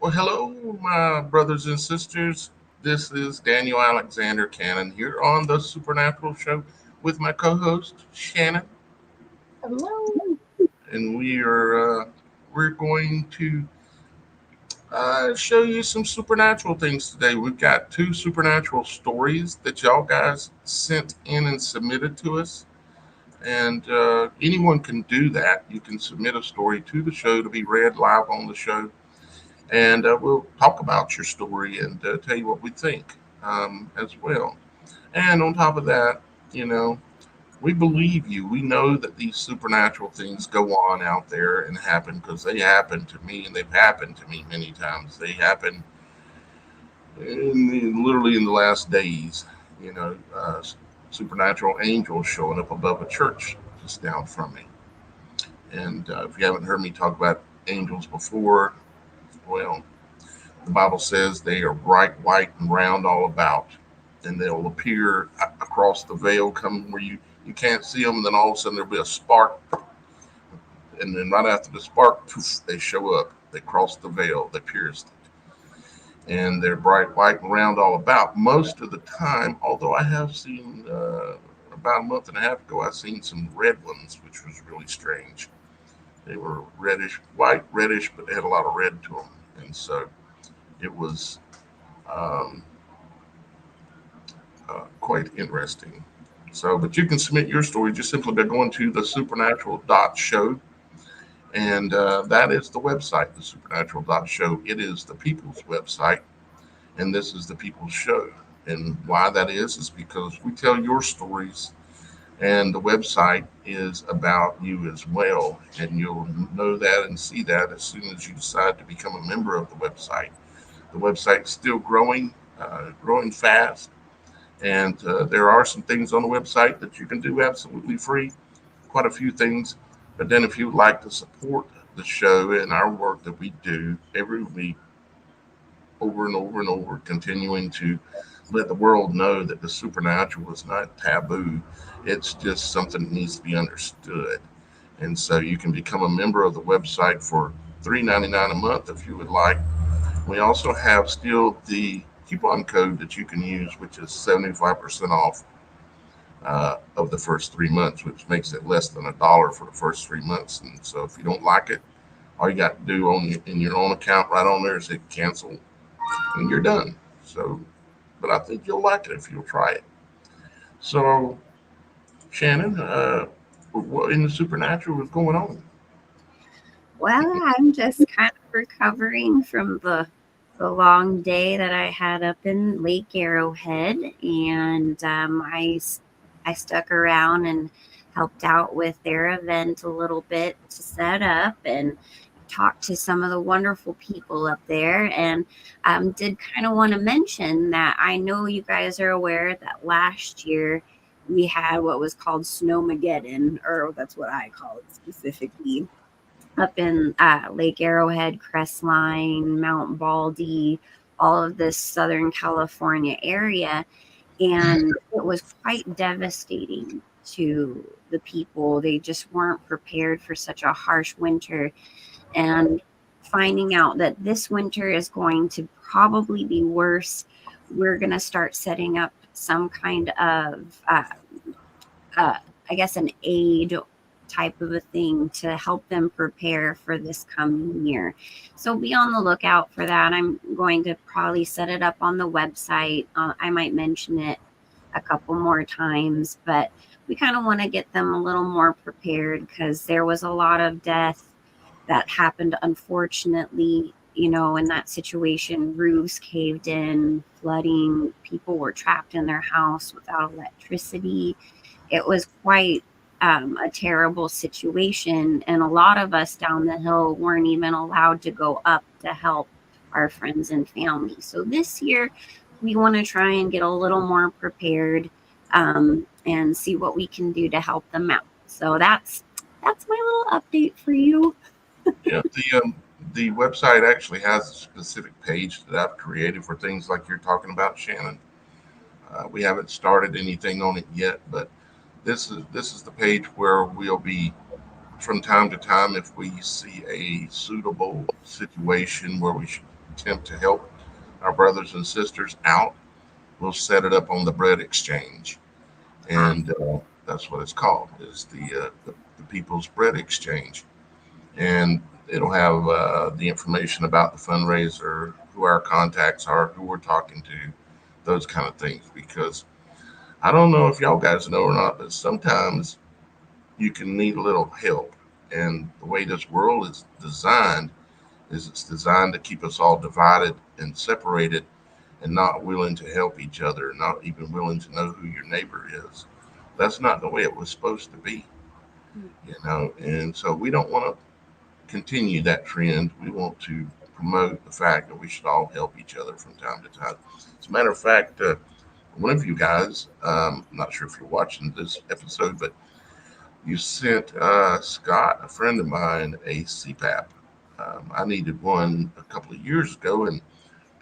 Well, hello, my brothers and sisters. This is Daniel Alexander Cannon here on the Supernatural Show with my co-host Shannon, Hello. and we're going to show you some supernatural things today. We've got two supernatural stories that y'all guys sent in and submitted to us, and anyone can do that. You can submit a story to the show to be read live on the show, and we'll talk about your story and tell you what we think as well. And on top of that, you know, we believe you. We know that these supernatural things go on out there and happen because they happen to me, and they've happened to me many times. They happen literally in the last days. You know, supernatural angels showing up above a church just down from me. And if you haven't heard me talk about angels before, well, the Bible says they are bright white and round all about, and they'll appear across the veil, coming where you can't see them, and then all of a sudden there'll be a spark, and then right after the spark, poof, they show up. They cross the veil, they pierced it, and they're bright white and round all about. Most of the time, although I have seen about a month and a half ago, I've seen some red ones, which was really strange. They were reddish, white, reddish, but they had a lot of red to them, and so it was um, quite interesting. So, but you can submit your story just simply by going to the supernatural.show. And that is the website, the supernatural.show. It is the people's website, and this is the people's show. And why that is because we tell your stories, and the website is about you as well. And you'll know that and see that as soon as you decide to become a member of the website. The website's still growing fast. And there are some things on the website that you can do absolutely free, quite a few things. But then, if you would like to support the show and our work that we do every week, over and over and over, continuing to let the world know that the supernatural is not taboo, it's just something that needs to be understood. And so, you can become a member of the website for $3.99 a month if you would like. We also have still the coupon code that you can use, which is 75% off of the first 3 months, which makes it less than $1 for the first 3 months. And so if you don't like it, all you got to do in your own account right on there is hit cancel, and you're done. So, but I think you'll like it if you'll try it. So, Shannon, what in the supernatural is going on? Well, I'm just kind of recovering from the long day that I had up in Lake Arrowhead, and I stuck around and helped out with their event a little bit to set up and talk to some of the wonderful people up there. And did kind of want to mention that I know you guys are aware that last year we had what was called Snowmageddon, or that's what I call it specifically, up in Lake Arrowhead, Crestline, Mount Baldy, all of this Southern California area. And it was quite devastating to the people. They just weren't prepared for such a harsh winter. And finding out that this winter is going to probably be worse, we're going to start setting up some kind of uh, I guess, an aid type of a thing to help them prepare for this coming year. So be on the lookout for that. I'm going to probably set it up on the website. I might mention it a couple more times, but we kind of want to get them a little more prepared because there was a lot of death that happened, unfortunately. In that situation, roofs caved in, flooding, people were trapped in their house without electricity. It was quite a terrible situation, and a lot of us down the hill weren't even allowed to go up to help our friends and family. So this year, we want to try and get a little more prepared, and see what we can do to help them out. So that's my little update for you. Yeah, the website actually has a specific page that I've created for things like you're talking about, Shannon. We haven't started anything on it yet, but this is the page where we'll be from time to time if we see a suitable situation where we attempt to help our brothers and sisters out, we'll set it up on the bread exchange, and that's what it's called. Is the People's Bread Exchange, and it'll have the information about the fundraiser, who our contacts are, who we're talking to, those kind of things. Because I don't know if y'all guys know or not, but sometimes you can need a little help. And the way this world is designed is it's designed to keep us all divided and separated and not willing to help each other, not even willing to know who your neighbor is. That's not the way it was supposed to be, you know. And so we don't want to continue that trend. We want to promote the fact that we should all help each other from time to time. As a matter of fact, one of you guys, I'm not sure if you're watching this episode, but you sent Scott, a friend of mine, a CPAP. I needed one a couple of years ago and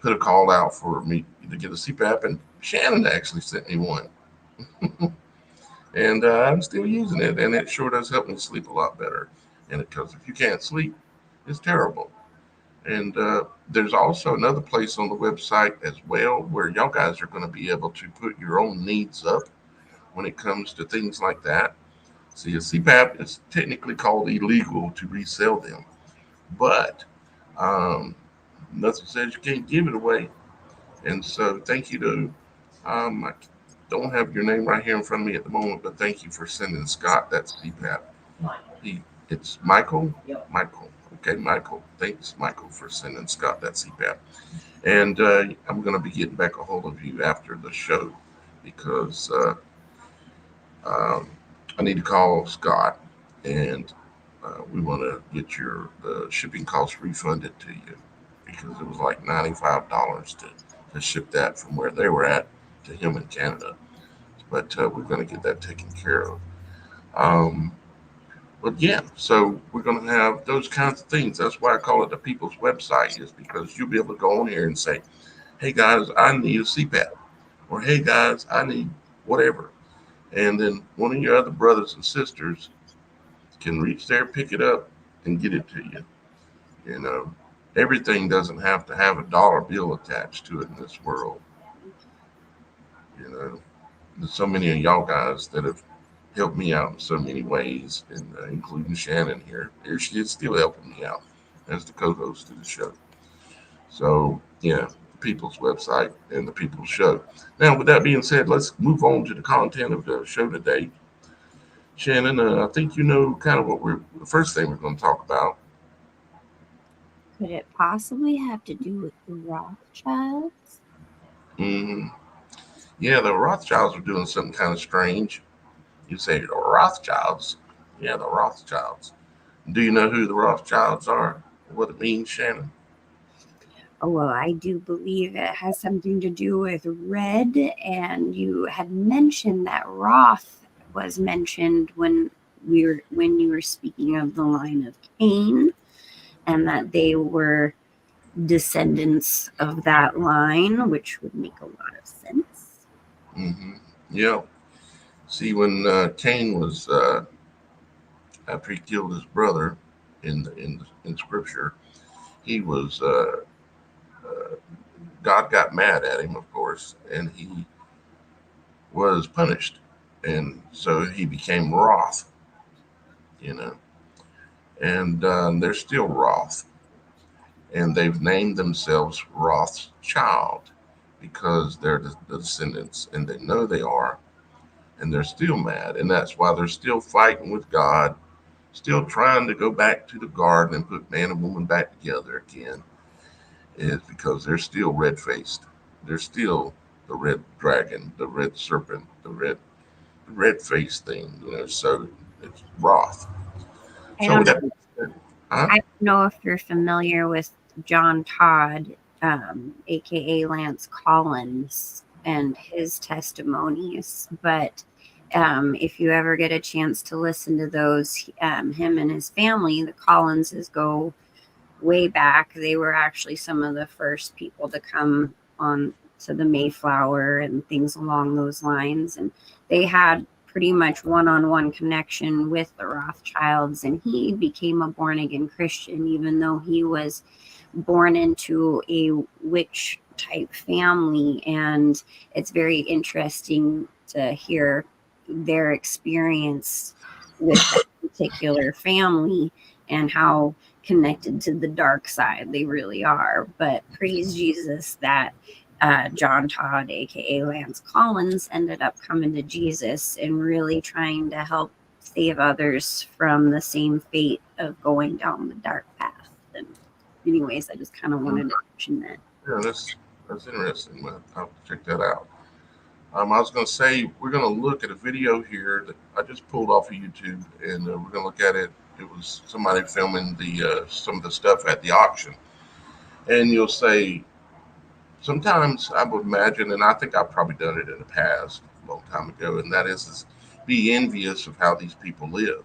put a call out for me to get a CPAP, and Shannon actually sent me one. And I'm still using it, and it sure does help me sleep a lot better. And because if you can't sleep, it's terrible. And there's also another place on the website as well where y'all guys are going to be able to put your own needs up when it comes to things like that. See, a CPAP is technically called illegal to resell them, but um, nothing says you can't give it away. And so, thank you to, I don't have your name right here in front of me at the moment, but thank you for sending Scott that CPAP. He, it's Michael. Michael. Okay, Michael. Thanks, Michael, for sending Scott that CPAP. And I'm going to be getting back a hold of you after the show because um, I need to call Scott and we want to get your the shipping costs refunded to you because it was like $95 to ship that from where they were at to him in Canada. But we're going to get that taken care of. Um, but yeah, so we're going to have those kinds of things. That's why I call it the people's website, is because you'll be able to go on here and say, hey guys, I need a CPAP. Or hey guys, I need whatever. And then one of your other brothers and sisters can reach there, pick it up, and get it to you. You know, everything doesn't have to have a dollar bill attached to it in this world. You know, there's so many of y'all guys that have helped me out in so many ways, and including Shannon here. Here she is still helping me out as the co-host of the show. So yeah, the People's website and the People's show. Now, with that being said, let's move on to the content of the show today. Shannon, I think you know kind of what we're the first thing we're going to talk about. Could it possibly have to do with the Rothschilds? Hmm. Yeah, the Rothschilds are doing something kind of strange. You say the Rothschilds. Yeah, the Rothschilds. Do you know who the Rothschilds are? What it means, Shannon? Oh, well, I do believe it has something to do with red, and you had mentioned that Roth was mentioned when you were speaking of the line of Cain, and that they were descendants of that line, which would make a lot of sense. Hmm. Yeah. See, when Cain was after he killed his brother in Scripture, he was God got mad at him, of course, and he was punished, and so he became wroth, you know, and they're still wroth, and they've named themselves Rothschild because they're the descendants, and they know they are, and they're still mad, and that's why they're still fighting with God, still trying to go back to the garden and put man and woman back together again, is because they're still red faced. They're still the red dragon, the red serpent, the red face thing, you know. So it's wrath. I So don't with that, huh? I don't know if you're familiar with John Todd, aka Lance Collins, and his testimonies, but if you ever get a chance to listen to those, him and his family, the Collinses, go way back. They were actually some of the first people to come on to the Mayflower and things along those lines. And they had pretty much one-on-one connection with the Rothschilds. And he became a born again Christian, even though he was born into a witch type family, and it's very interesting to hear their experience with that particular family and how connected to the dark side they really are. But praise Jesus that John Todd, aka Lance Collins, ended up coming to Jesus and really trying to help save others from the same fate of going down the dark path. And anyways, I just kind of wanted to mention that. Yeah, that's interesting. I'll have to check that out. I was going to say we're going to look at a video here that I just pulled off of YouTube, and we're going to look at it. It was somebody filming the some of the stuff at the auction, and you'll say sometimes I would imagine, and I think I've probably done it in the past, a long time ago, and that is be envious of how these people live.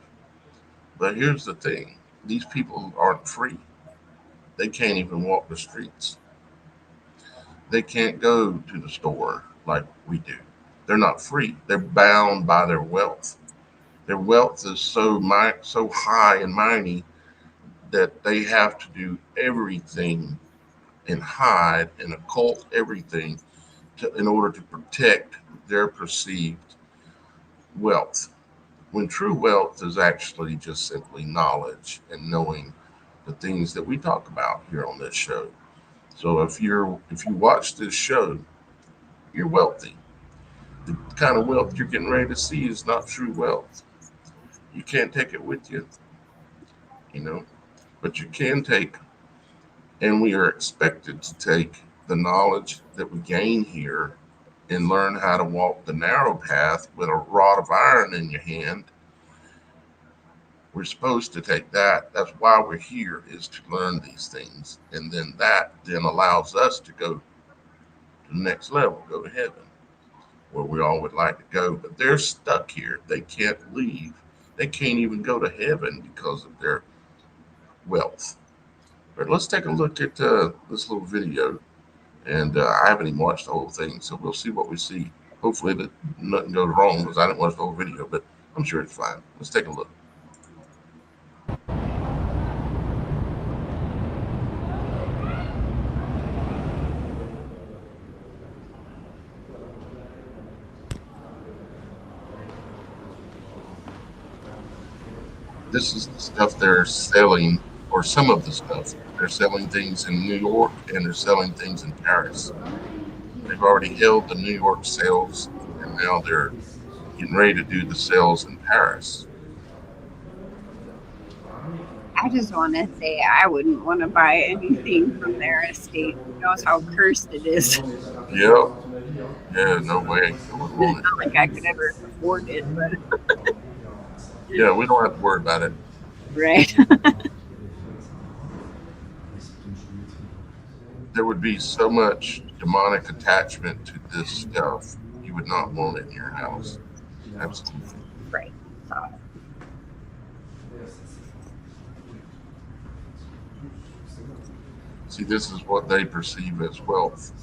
But here's the thing: these people aren't free. They can't even walk the streets. They can't go to the store like we do. They're not free. They're bound by their wealth. Their wealth is so high and mighty that they have to do everything and hide and occult everything in order to protect their perceived wealth. When true wealth is actually just simply knowledge and knowing the things that we talk about here on this show. So if you watch this show, you're wealthy. The kind of wealth you're getting ready to see is not true wealth. You can't take it with you, you know, but you can take, and we are expected to take the knowledge that we gain here and learn how to walk the narrow path with a rod of iron in your hand. We're supposed to take that. That's why we're here, is to learn these things. And then that then allows us to go to the next level, go to heaven, where we all would like to go. But they're stuck here. They can't leave. They can't even go to heaven because of their wealth. But let's take a look at this little video. And I haven't even watched the whole thing, so we'll see what we see. Hopefully, that nothing goes wrong because I didn't watch the whole video, but I'm sure it's fine. Let's take a look. This is the stuff they're selling, or some of the stuff. They're selling things in New York and they're selling things in Paris. They've already held the New York sales, and now they're getting ready to do the sales in Paris. I just want to say I wouldn't want to buy anything from their estate. Who knows how cursed it is? Yeah, yeah, no way. I wouldn't want Not it. like I could ever afford it, but Yeah, we don't have to worry about it. right. There would be so much demonic attachment to this stuff, you would not want it in your house. Absolutely. Right. So, See, this is what they perceive as wealth.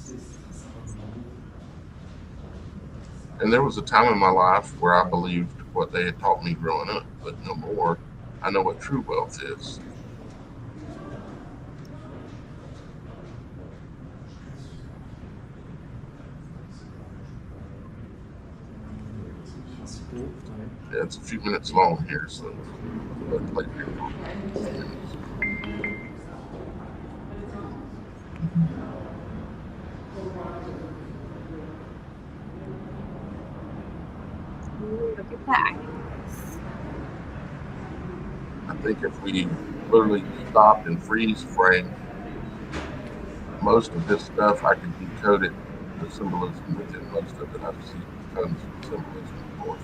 And there was a time in my life where I believed what they had taught me growing up, but no more. I know what true wealth is. Yeah, it's a few minutes long here, so let's play here for a few minutes. look at that. I think if we literally stopped and freeze frame most of this stuff, I could decode it, the symbolism within most of it. I see tons of symbolism, of course.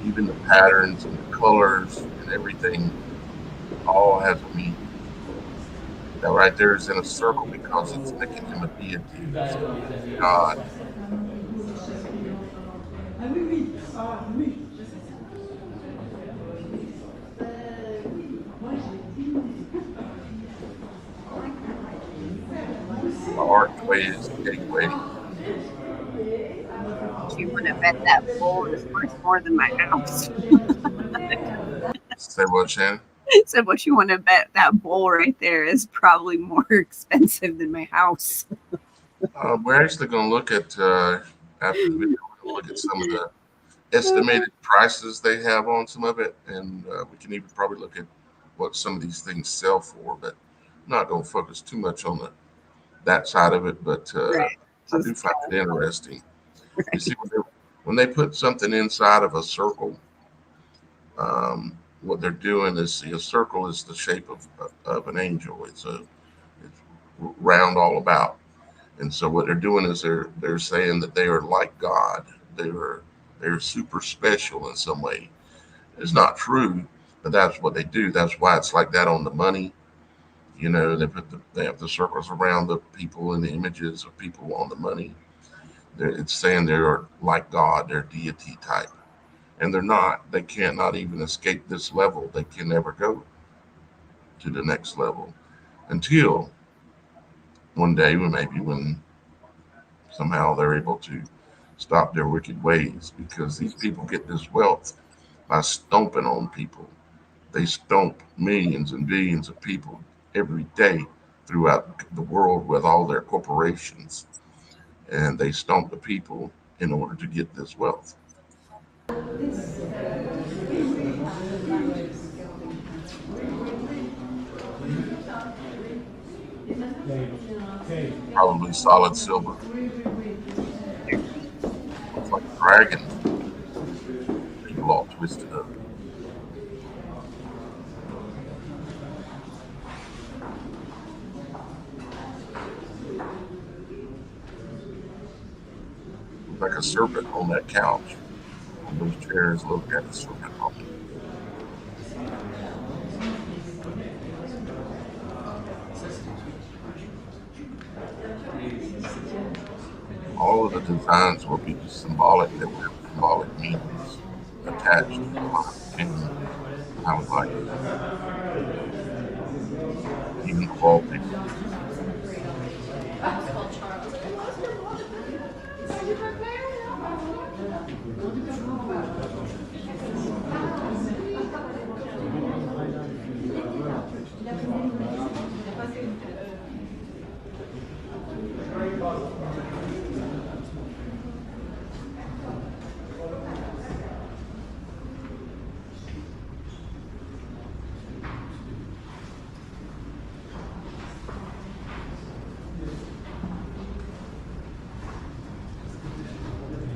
Even the patterns and the colors and everything all has a meaning. That right there is in a circle because it's making him a deity, it's a god. The archway is the gateway. Do you want to bet that bowl is worth more than my house? Say what, Shannon? Said, what you want to bet that bowl right there is probably more expensive than my house. We're actually going to look at after the video. We're going to look at some of the estimated prices they have on some of it, and we can even probably look at what some of these things sell for. But I'm not going to focus too much on that side of it. But Right. I do Just find it interesting. You right. see, when they put something inside of a circle, what they're doing is, see, a circle is the shape of an angel. It's round all about. And so what they're doing is they're saying that they are like God. They're super special in some way. It's not true, but that's what they do. That's why it's like that on the money. You know, they have the circles around the people and the images of people on the money. It's saying they're like God. They're deity type, and they're not. They can't not even escape this level. They can never go to the next level until one day, when somehow they're able to stop their wicked ways, because these people get this wealth by stomping on people. They stomp millions and billions of people every day throughout the world with all their corporations, and they stomp the people in order to get this wealth. Probably solid silver. Looks like dragons. People all twisted up. Looks like a serpent on that couch. On those chairs, look at a serpent on it. All of the designs will be symbolic. They will have symbolic meanings attached to a lot of the painting. I would like it. Even the wallpaper.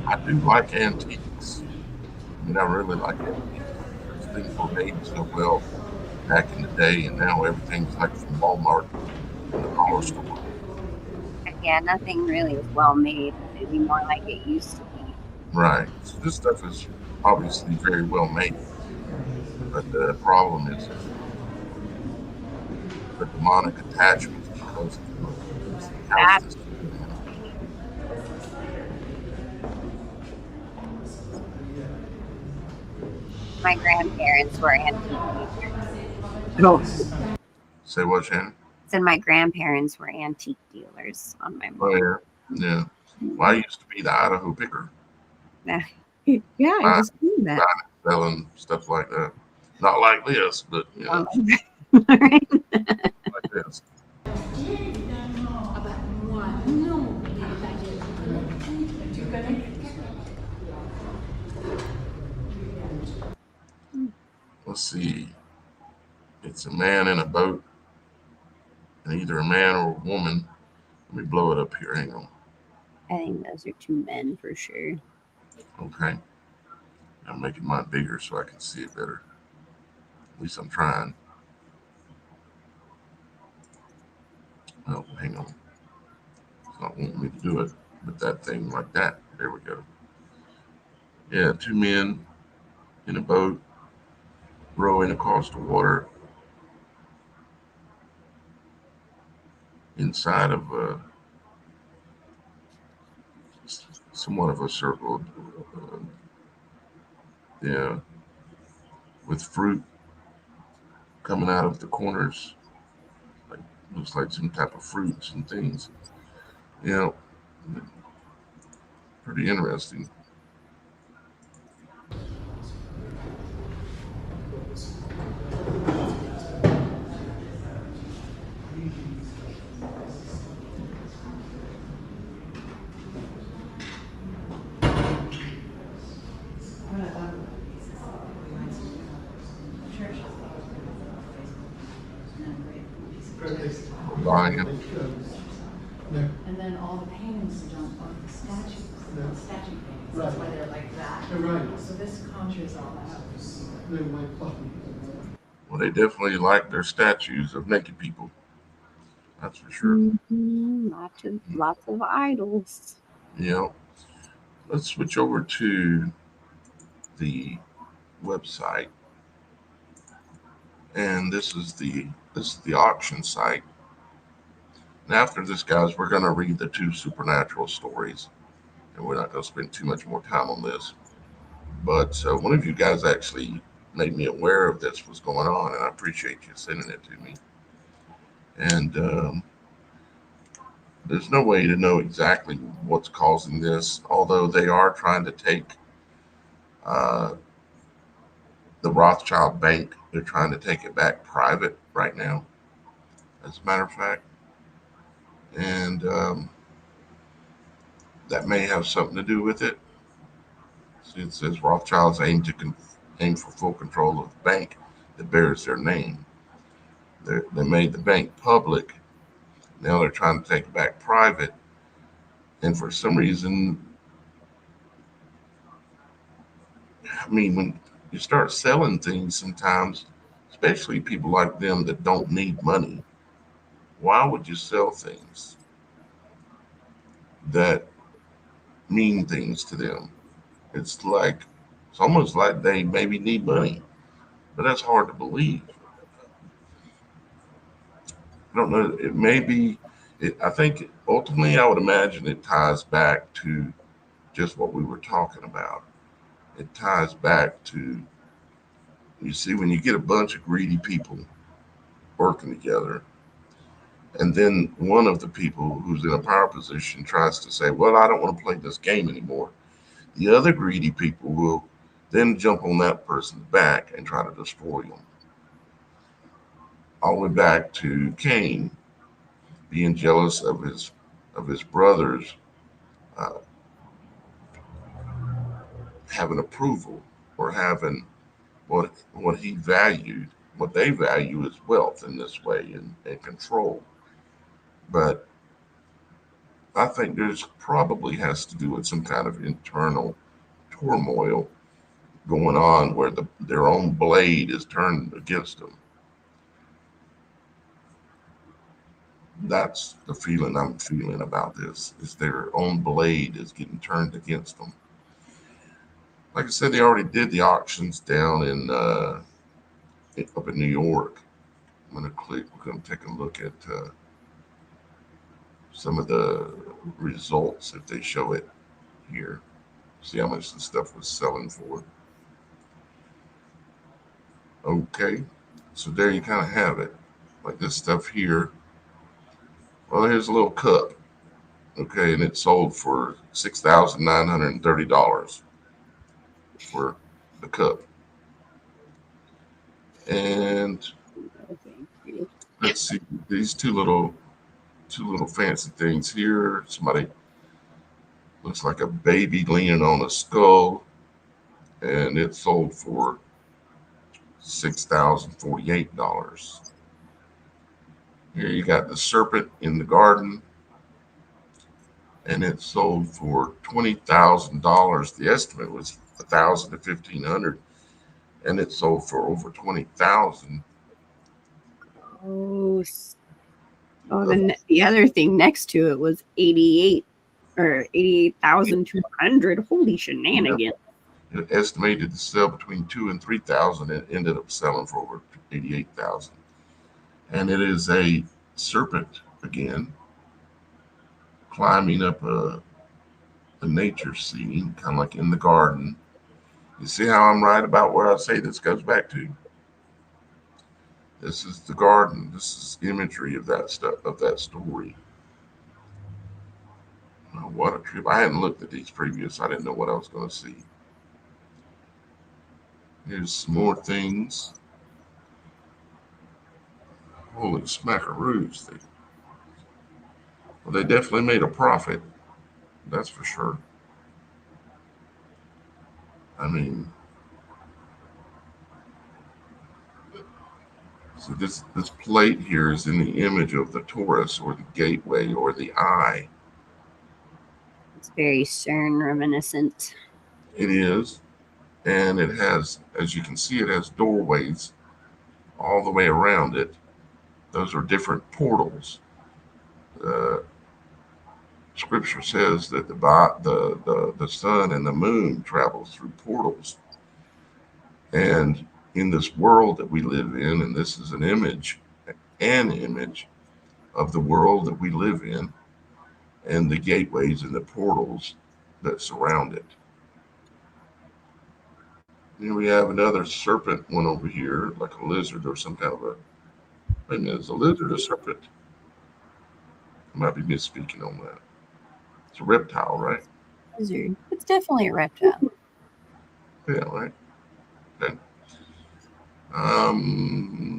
I do like antiques. I mean, I really like antiques because things were made so well back in the day, and now everything's like from Walmart and the dollar store. Yeah, nothing really is well made anymore like it used to be. Right. So this stuff is obviously very well made, but the problem is the demonic attachments because of the house That this is my grandparents were antique dealers. Oh. Say what, Shannon? Said my grandparents were antique dealers on my Oh mom. yeah, yeah. Well, I used to be the Idaho picker, Yeah, I buying, just knew that. buying and selling stuff like that. Not like this, but All right. like this. Let's see. It's a man in a boat, and either a man or a woman. Let me blow it up here. Hang on. I think those are two men for sure. Okay. I'm making mine bigger so I can see it better. At least I'm trying. Oh, hang on. It's not wanting me to do it with that thing like that. There we go. Yeah, two men in a boat rowing across the water inside of somewhat of a circle. Yeah, with fruit coming out of the corners. Like looks like some type of fruits and things. Yeah, pretty interesting. for buying it. And then all the paintings are done of the statues, the statue paintings. That's why they're like that. Right. So this conjures all that up. Well, they definitely like their statues of naked people. That's for sure. Lots of idols. You know, let's switch over to the website, and this is the auction site. And after this, guys, we're going to read the two supernatural stories, and we're not going to spend too much more time on this. But one of you guys actually made me aware of this was going on, and I appreciate you sending it to me. And there's no way to know exactly what's causing this, although they are trying to take uh, the Rothschild Bank. They're trying to take it back private right now, as a matter of fact, and that may have something to do with it. See, it says Rothschilds aim for full control of the bank that bears their name. They made the bank public. Now they're trying to take it back private, and for some reason, I mean, when you start selling things, sometimes, especially people like them that don't need money, why would you sell things that mean things to them? It's like it's almost like they maybe need money, but that's hard to believe. I don't know. It may be. I think ultimately, I would imagine it ties back to just what we were talking about. It ties back to, you see, when you get a bunch of greedy people working together, and then one of the people who's in a power position tries to say, "Well, I don't want to play this game anymore." The other greedy people will then jump on that person's back and try to destroy them. All the way back to Cain being jealous of his brothers uh, having approval, or having what he valued, what they value is wealth in this way, and control. But I think there's probably has to do with some kind of internal turmoil going on where their own blade is turned against them. That's the feeling I'm feeling about this. Is their own blade is getting turned against them. Like I said, they already did the auctions down in up in New York. I'm gonna click. We're gonna take a look at some of the results if they show it here. See how much the stuff was selling for. Okay, so there you kind of have it. Like this stuff here. Well, here's a little cup. Okay, and it sold for $6,930 for the cup. And Oh, thank you. let's see these two little fancy things here. Somebody looks like a baby leaning on a skull, and it sold for $6,048. Here you got the serpent in the garden, and it sold for $20,000. The estimate was 1,000 to 1,500, and it sold for over 20,000. Oh, the other thing next to it was 88 or 88,200. Holy shenanigans. It estimated to sell between 2 and 3,000, and ended up selling for over 88,000. And it is a serpent again, climbing up a nature scene, kind of like in the garden. You see how I'm right about where I say this goes back to? This is the garden. This is imagery of that stuff, of that story. Oh, what a trip! I hadn't looked at these previous. I didn't know what I was going to see. Here's some more things. Holy smackaroos! Well, they definitely made a profit. That's for sure. I mean, So this plate here is in the image of the torus or the gateway or the eye. It's very CERN reminiscent. It is, and it has, as you can see, it has doorways all the way around it. Those are different portals. Uh, Scripture says that the sun and the moon travel through portals, and in this world that we live in, and this is an image of the world that we live in, and the gateways and the portals that surround it. Then we have another serpent one over here, like a lizard or some kind of a. Wait a minute, is a lizard a serpent? I might be misspeaking on that. It's a reptile, right? Lizard. It's definitely a reptile. Yeah, right. Okay.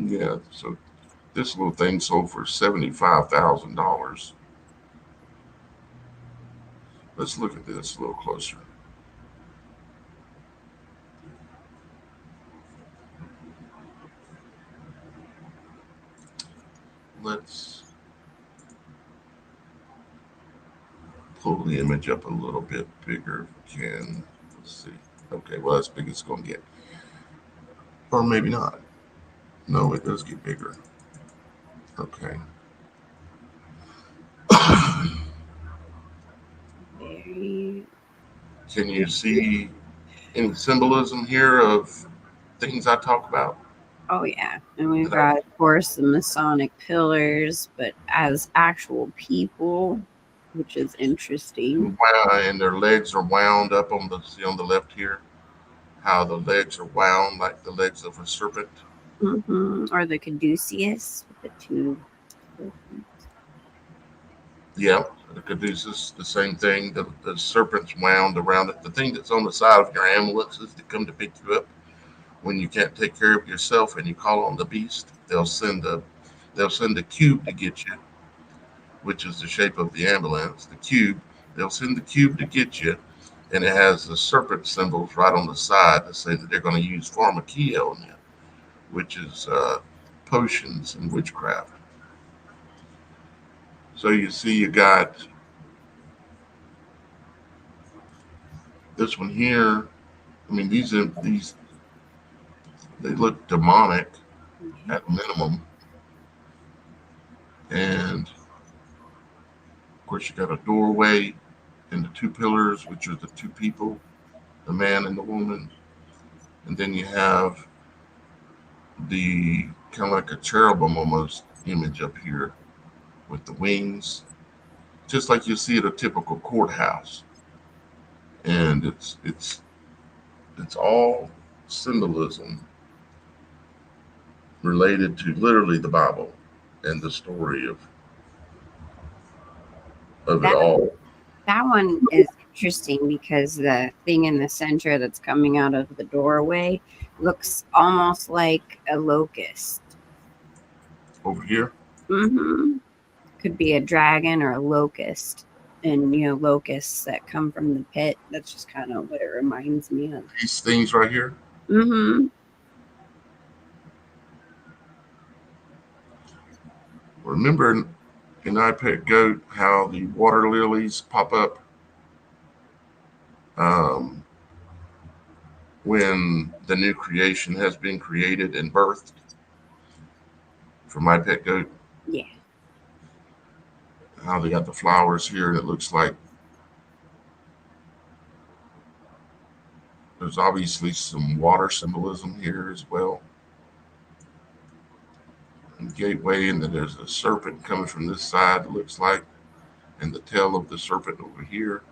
Yeah. So this little thing sold for $75,000. Let's look at this a little closer. Let's pull the image up a little bit bigger if we can. Let's see. Okay, well, that's big as it's going to get. Or maybe not. No, it does get bigger. Okay. Very. Can you see any symbolism here of things I talk about? Oh yeah, and we've That I, got, of course, the Masonic pillars, but as actual people, which is interesting. and their legs are wound up on the see on the left here. How the legs are wound like the legs of a serpent. Or the caduceus with the two. Yeah, the caduceus, the same thing. The serpent's wound around it. The thing that's on the side of your ambulance is to come to pick you up when you can't take care of yourself and you call on the beast. They'll send a cube to get you, which is the shape of the ambulance. The cube. They'll send the cube to get you, and it has the serpent symbols right on the side to say that they're going to use pharmakia on you, which is potions and witchcraft. So you see, you got this one here. I mean, these they look demonic at minimum, and of course you got a doorway and the two pillars, which are the two people, the man and the woman, and then you have the kind of like a cherubim almost image up here with the wings, just like you see at a typical courthouse, and it's all symbolism related to literally the Bible and the story of it That all. that one is interesting because the thing in the center that's coming out of the doorway looks almost like a locust. Over here, Mm-hmm. Could be a dragon or a locust. And locusts that come from the pit. That's just kind of what it reminds me of. these things right here. Mm-hmm. Remember in I Pet Goat how the water lilies pop up um, when the new creation has been created and birthed for My Pet Goat? Yeah. How they got the flowers here, and it looks like there's obviously some water symbolism here as well. And gateway, and then there's a serpent coming from this side, it looks like, and the tail of the serpent over here.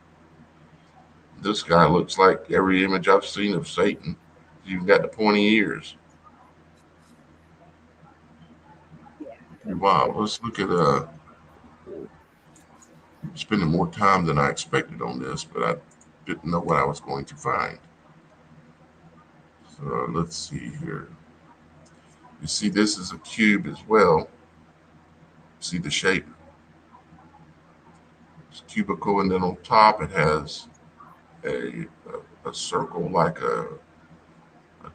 This guy looks like every image I've seen of Satan. He's even got the pointy ears. Wow, let's look at spending more time than I expected on this, but I didn't know what I was going to find. So let's see here. You see, this is a cube as well. See the shape? It's cubical, and then on top it has a circle like a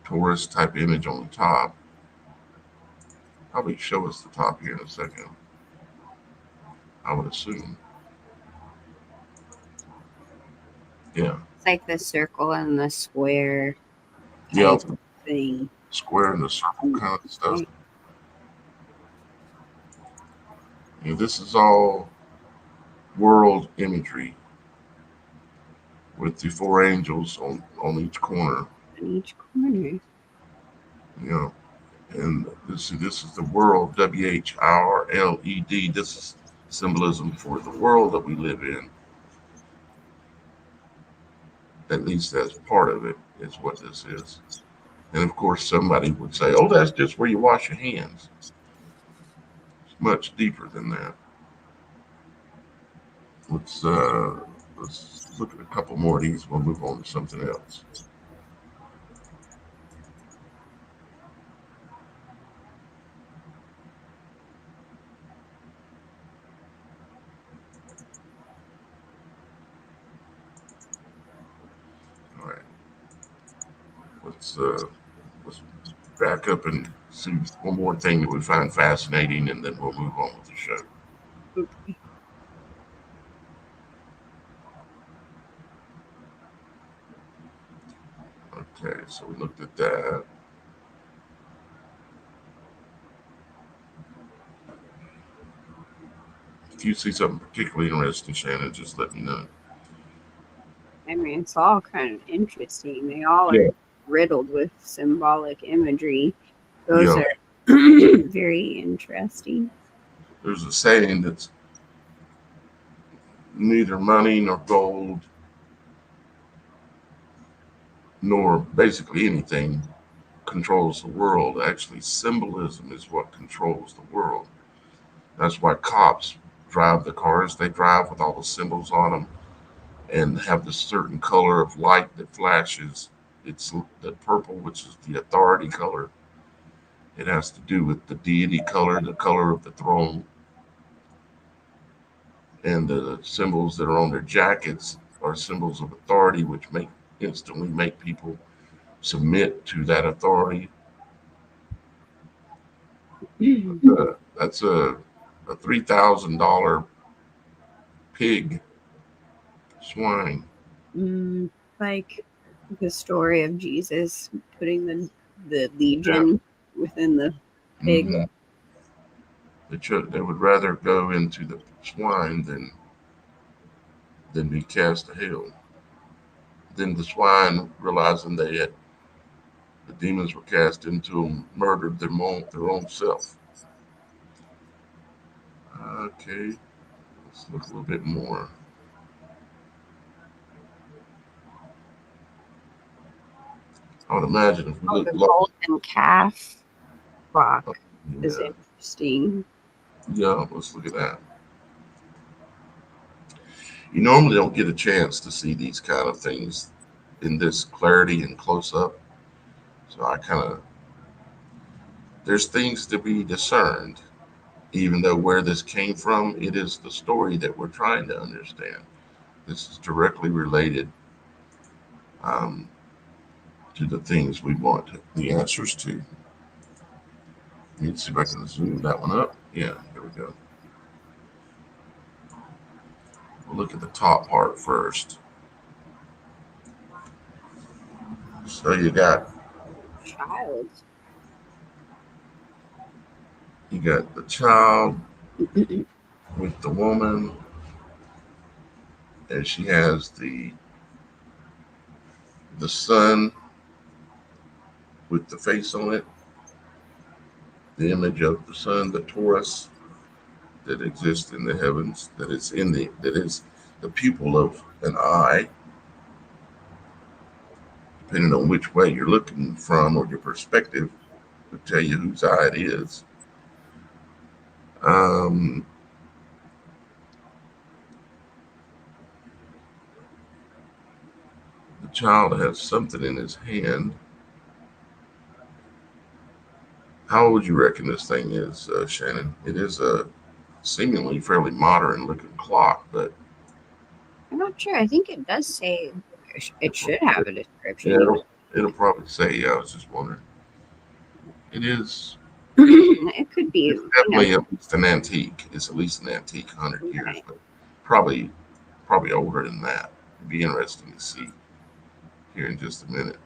torus type image on the top. probably show us the top here in a second. I would assume. Yeah. It's like the circle and the square Yeah. type thing. Square and the circle kind of stuff. Right. And this is all world imagery with the four angels on each corner. On each corner. You know, and this is the world, WHRLED. This is symbolism for the world that we live in. At least that's part of it, is what this is. And of course, somebody would say, "Oh, that's just where you wash your hands." It's much deeper than that. Let's uh, let's look at a couple more of these. We'll move on to something else. All right, let's uh, let's back up and see one more thing that we find fascinating, and then we'll move on with the show. Okay. Okay, so we looked at that. If you see something particularly interesting, Shannon, just let me know. I mean, it's all kind of interesting. They all are Yeah, riddled with symbolic imagery. Those yeah. are very interesting. There's a saying that's neither money nor gold nor basically anything controls the world. Actually, symbolism is what controls the world. That's why cops drive the cars they drive with all the symbols on them and have this certain color of light that flashes. It's the purple, which is the authority color. It has to do with the deity color, the color of the throne, and the symbols that are on their jackets are symbols of authority, which make instantly make people submit to that authority. That's a $3,000 pig swine. Mm, like the story of Jesus putting the Yeah. legion within the pig. Hmm. They would rather go into the swine than be cast to hell. Then the swine, realizing the demons were cast into them, murdered their own self. Okay, let's look a little bit more. I would imagine if we Oh, look the low, golden calf clock is yeah, interesting. yeah, let's look at that. You normally don't get a chance to see these kind of things in this clarity and close up. So I kind of there's things to be discerned, even though where this came from, it is the story that we're trying to understand. This is directly related um, to the things we want the answers to. Let me see if I can zoom that one up. Yeah, here we go. We'll look at the top part first. So Child. you got the child with the woman, and she has the sun with the face on it, the image of the sun, the Taurus that exists in the heavens, that is the pupil of an eye, depending on which way you're looking from or your perspective, will tell you whose eye it is. Um, the child has something in his hand. How old you reckon this thing is, Shannon? It is a seemingly fairly modern looking clock, but I'm not sure. I think it does say it should have a yeah, description. it'll probably say. Yeah, I was just wondering. It is. It could be, It's definitely at least an antique. It's at least an antique, 100 years, right. but probably older than that. It'd be interesting to see here in just a minute.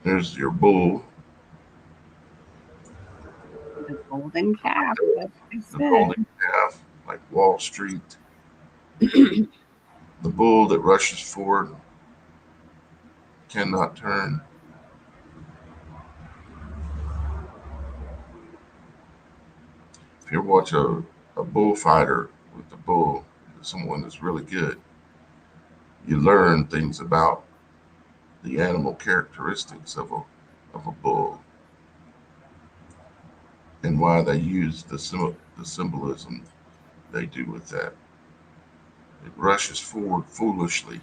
There's your bull, The golden calf. That's what the I golden calf, like Wall Street, said. the bull that rushes forward, cannot turn. If you ever watch a bullfighter with the bull, someone that's really good, you learn things about the animal characteristics of a bull and why they use the symbolism they do with that. It rushes forward foolishly.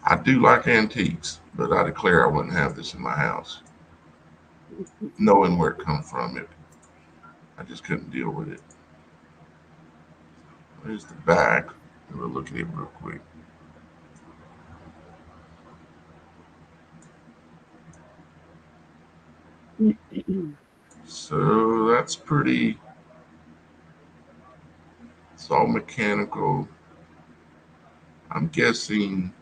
I do like antiques, but I declare I wouldn't have this in my house. Knowing where it come from, I just couldn't deal with it. There's the back. We'll look at it real quick. So that's pretty. It's all mechanical. I'm guessing.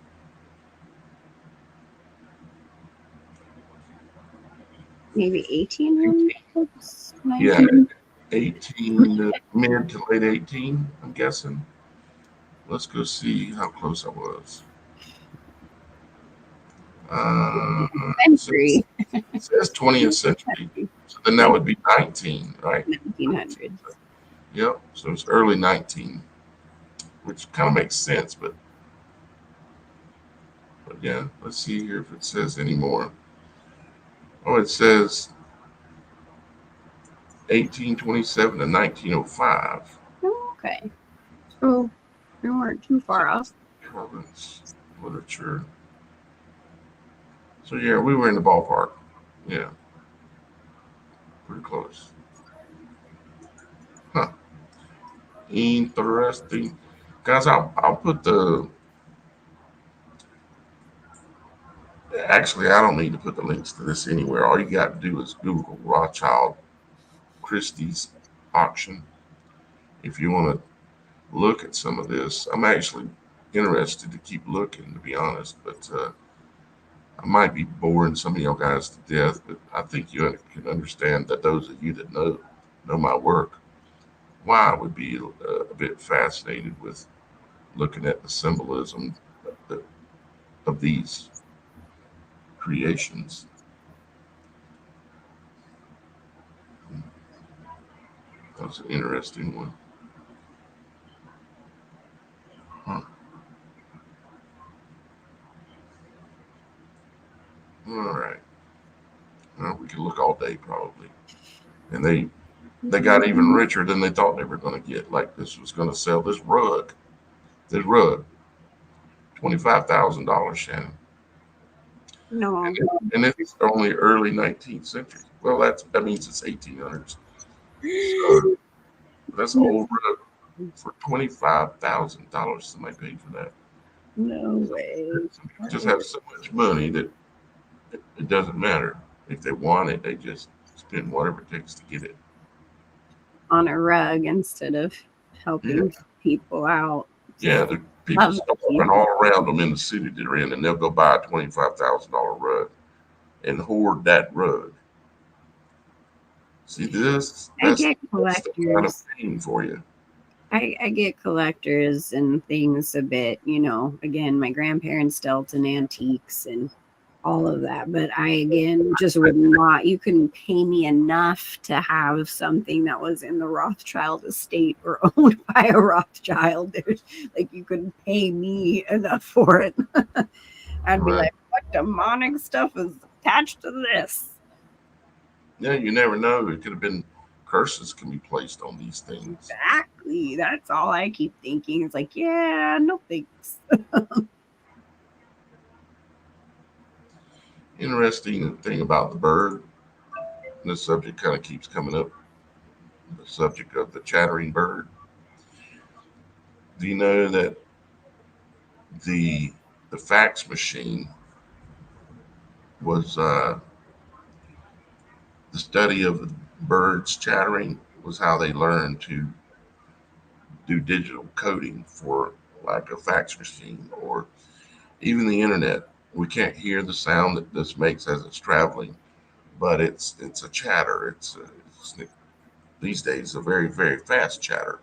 Maybe 1800s, Yeah, 19. 18 mid to late 18. I'm guessing. Let's go see how close I was. So Century. it says 20th century. So then that would be 19, right? 1900s. Yep. So it's early 19, which kind of makes sense. But yeah, let's see here if it says any more. Oh, it says 1827 to 1905. Oh, okay. So we weren't too far off. Province literature. So yeah, we were in the ballpark. Yeah, pretty close. Huh. Interesting. Guys, I'll put the. Actually, I don't need to put the links to this anywhere. All you got to do is Google Rothschild Christie's auction. If you want to look at some of this, I'm actually interested to keep looking, to be honest. But I might be boring some of y'all guys to death. But I think you can understand that those of you that know my work, why I would be a bit fascinated with looking at the symbolism of, of these creations. That's an interesting one. Huh. All right. Well, we could look all day probably. And they got even richer than they thought they were going to get. Like this was going to sell this rug. This rug, $25,000, Shannon. No. And it's only early 19th century. Well, that means it's 1800s. So that's an old rug for $25,000. Somebody paid for that. No way. Just have so much money that it doesn't matter. If they want it, they just spend whatever it takes to get it. On a rug instead of Yeah, helping people out. yeah. The people Love starving all around them in the city they're in, and they'll go buy a $25,000 rug and hoard that rug. See this? I get That's the kind of collectors. pain for you. I get collectors and things a bit, again, my grandparents dealt in antiques and all of that. But I, again, just would not, you couldn't pay me enough to have something that was in the Rothschild estate or owned by a Rothschild. Like, you couldn't pay me enough for it. I'd be Right. like, what demonic stuff is attached to this? Yeah, you never know. It could have been curses can be placed on these things. Exactly. That's all I keep thinking. It's like, yeah, no thanks. Interesting thing about the bird, and this subject kind of keeps coming up, the subject of the chattering bird. Do you know that the the fax machine was the study of the birds chattering was how they learned to do digital coding for like a fax machine or even the internet. We can't hear the sound that this makes as it's traveling, but it's a chatter. It's these days a very fast chatter.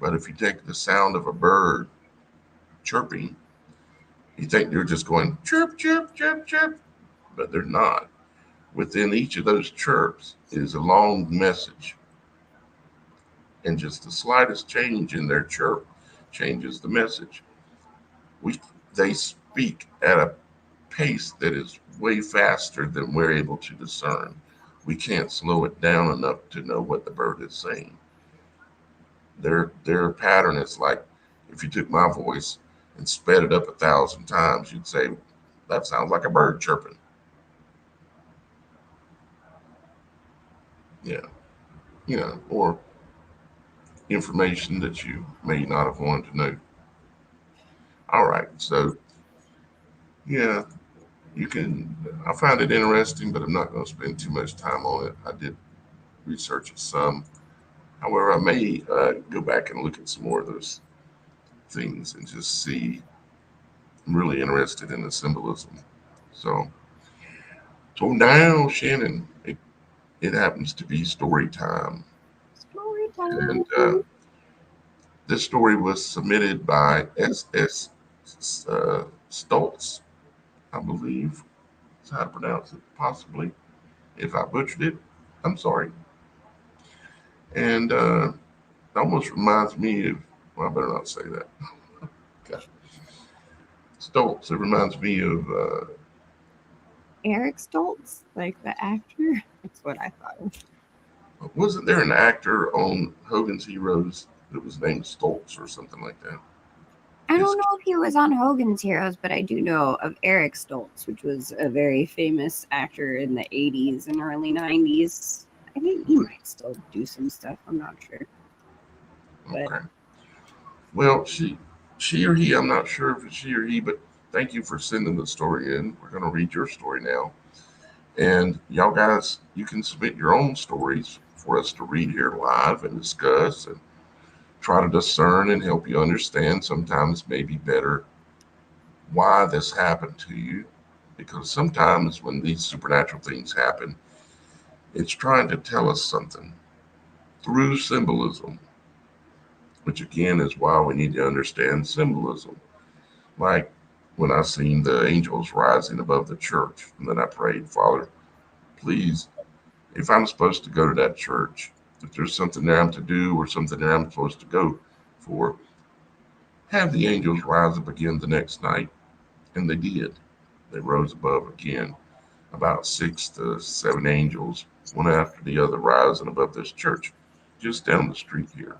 But if you take the sound of a bird chirping, you think they're just going chirp chirp chirp chirp, but they're not. Within each of those chirps is a long message, and just the slightest change in their chirp changes the message. We They speak at a pace that is way faster than we're able to discern. We can't slow it down enough to know what the bird is saying. Their pattern is like if you took my voice and sped it up 1,000 times, you'd say that sounds like a bird chirping. Yeah, or information that you may not have wanted to know. All right, so yeah, you can. I find it interesting, but I'm not going to spend too much time on it. I did research it some. However, I may go back and look at some more of those things and just see. I'm really interested in the symbolism. So, so now, Shannon, it happens to be story time, Story and time. this story was submitted by S.S. Stoltz, I believe. That's how to pronounce it, possibly. If I butchered it, I'm sorry. And it almost reminds me of, well, I better not say that. Okay. Stoltz, it reminds me of, Eric Stoltz, like the actor. That's what I thought. wasn't there an actor on Hogan's Heroes that was named Stoltz or something like that? I It's, don't know if he was on Hogan's Heroes, but I do know of Eric Stoltz, which was a very famous actor in the 80s and early 90s. I think he might still do some stuff. I'm not sure. But okay. Well, she or he, I'm not sure if it's she or he, but thank you for sending the story in. We're going to read your story now. And y'all guys, you can submit your own stories for us to read here live and discuss and try to discern and help you understand sometimes maybe better why this happened to you. Because sometimes when these supernatural things happen, it's trying to tell us something through symbolism, which again is why we need to understand symbolism. Like when I seen the angels rising above the church, and then I prayed, Father, please, if I'm supposed to go to that church, if there's something there I'm to do or something there I'm supposed to go for, have the angels rise up again the next night. And they did. They rose above again, about 6 to 7 angels, one after the other, rising above this church just down the street here.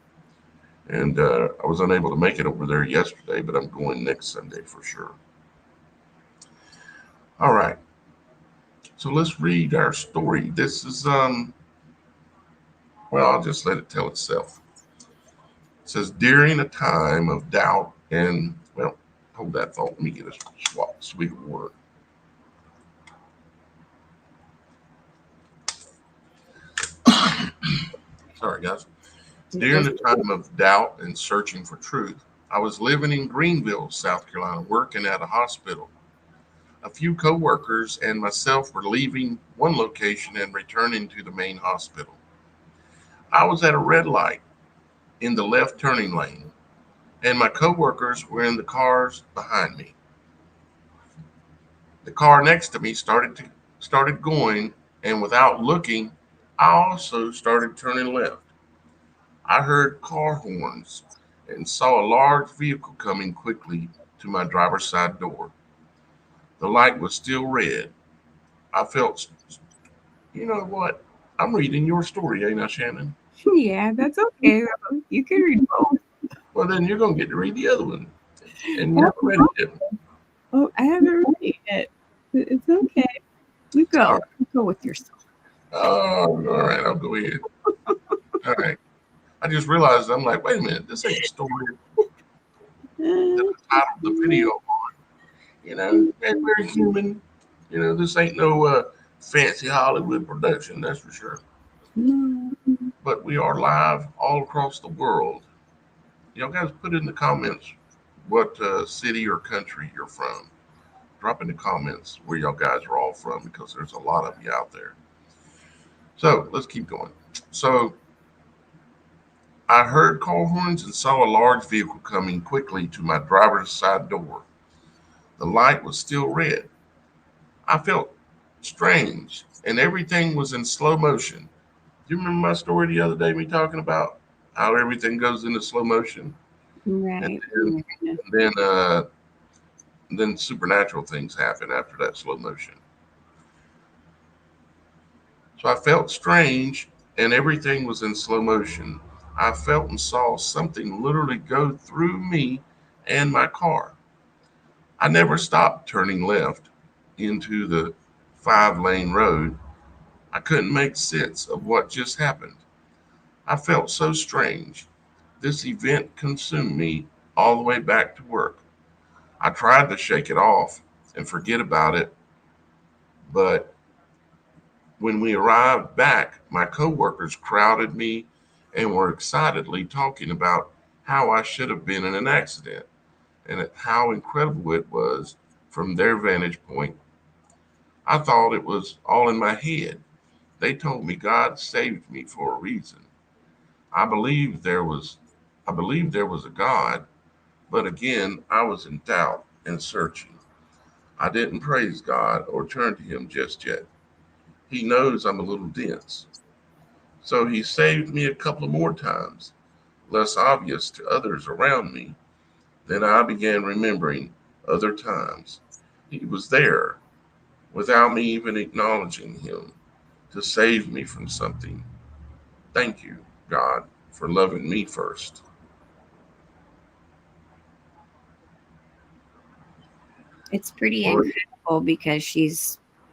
And I was unable to make it over there yesterday, but I'm going next Sunday for sure. All right. So let's read our story. This is well, I'll just let it tell itself. It says during a time of doubt and well, hold that thought. Let me get a sweet of water. Sorry, guys. During the time of doubt and searching for truth, I was living in Greenville, South Carolina, working at a hospital. A few coworkers and myself were leaving one location and returning to the main hospital. I was at a red light in the left turning lane, and my coworkers were in the cars behind me. The car next to me started going, and without looking, I also started turning left. I heard car horns and saw a large vehicle coming quickly to my driver's side door. The light was still red. I felt, you know what? I'm reading your story, ain't I, Shannon? yeah, that's okay. You can read both. Well, then you're going to get to read the other one. And you Oh, haven't read it yet. oh, I haven't read it yet. It's okay. You All go. right. You go with yourself. Oh, all right. I'll go ahead. All right. I just realized I'm like, wait a minute. This ain't the story that I titled the video. we're human. This ain't no fancy Hollywood production, that's for sure. No. But we are live all across the world. Y'all guys put in the comments what city or country you're from. Drop in the comments where y'all guys are all from because there's a lot of you out there. So let's keep going. So I heard car horns and saw a large vehicle coming quickly to my driver's side door. The light was still red. I felt strange, and everything was in slow motion. Do you remember my story the other day, me talking about how everything goes into slow motion? And Right. then, and then supernatural things happen after that slow motion. So I felt strange, and everything was in slow motion. I felt and saw something literally go through me and my car. I never stopped turning left into the 5-lane road. I couldn't make sense of what just happened. I felt so strange. This event consumed me all the way back to work. I tried to shake it off and forget about it, but when we arrived back, my coworkers crowded me and were excitedly talking about how I should have been in an accident and how incredible it was from their vantage point. I thought it was all in my head. They told me God saved me for a reason. I believed there was I believed there was a God, but again I was in doubt and searching. I didn't praise God or turn to him just yet. He knows I'm a little dense. So he saved me a couple of more times, less obvious to others around me. Then I began remembering other times. He was there without me even acknowledging him to save me from something. Thank you, God, for loving me first. It's pretty Or incredible because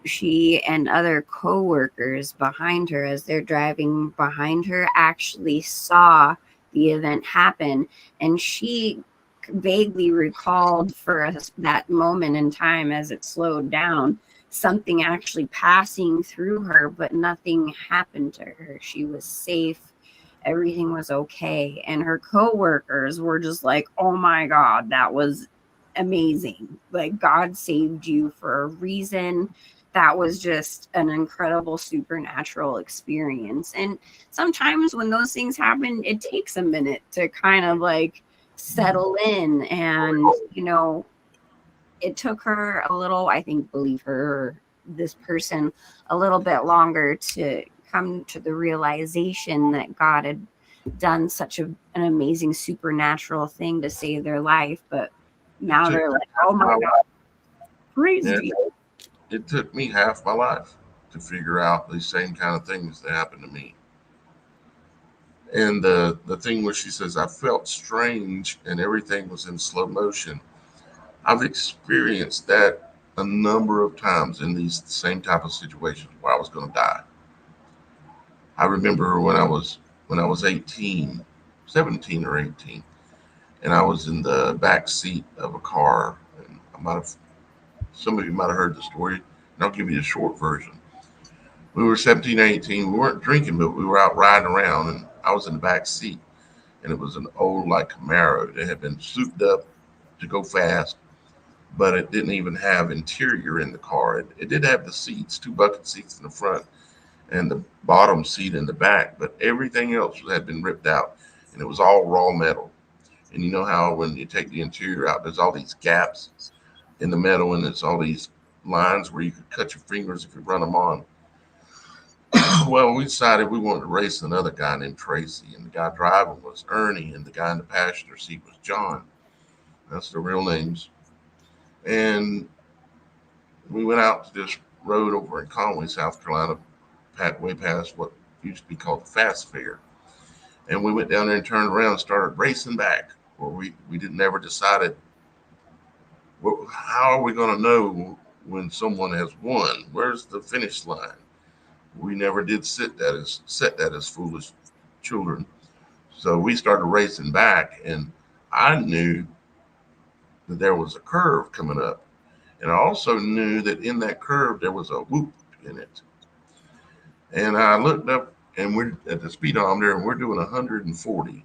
she and other coworkers behind her as they're driving behind her actually saw the event happen, and she vaguely recalled for that moment in time as it slowed down something actually passing through her, but nothing happened to her. She was safe, everything was okay, and her coworkers were just like, oh my god, that was amazing. Like, God saved you for a reason. That was just an incredible supernatural experience. And sometimes when those things happen, it takes a minute to kind of like settle in. And, it took her a little, I think, believe her, this person, a little bit longer to come to the realization that God had done such an amazing supernatural thing to save their life. But it now took they're me like, half oh my my God, life. praise Yeah, Jesus. it took me half my life to figure out these same kind of things that happened to me. And the thing where she says, I felt strange and everything was in slow motion. I've experienced that a number of times in these same type of situations where I was going to die. I remember when I was 18, 17 or 18, and I was in the back seat of a car. And some of you might have heard the story, and I'll give you a short version. We were 17, 18. We weren't drinking, but we were out riding around, and I was in the back seat. And it was an old like Camaro that had been souped up to go fast, but it didn't even have interior in the car. It did have the seats, two bucket seats in the front and the bottom seat in the back, but everything else had been ripped out, and it was all raw metal. And you know how when you take the interior out, there's all these gaps in the metal, and there's all these lines where you could cut your fingers if you run them on. Well, we decided we wanted to race another guy named Tracy, and the guy driving was Ernie, and the guy in the passenger seat was John. That's their real names. And we went out to this road over in Conway, South Carolina, way past what used to be called the Fast Fair. And we went down there and turned around and started racing back. Where we didn't ever decided, well, how are we going to know when someone has won? Where's the finish line? We never did set that as foolish children. So we started racing back, and I knew that there was a curve coming up, And I also knew that in that curve there was a whoop in it. And I looked up, and we're at the speedometer, and we're doing 140.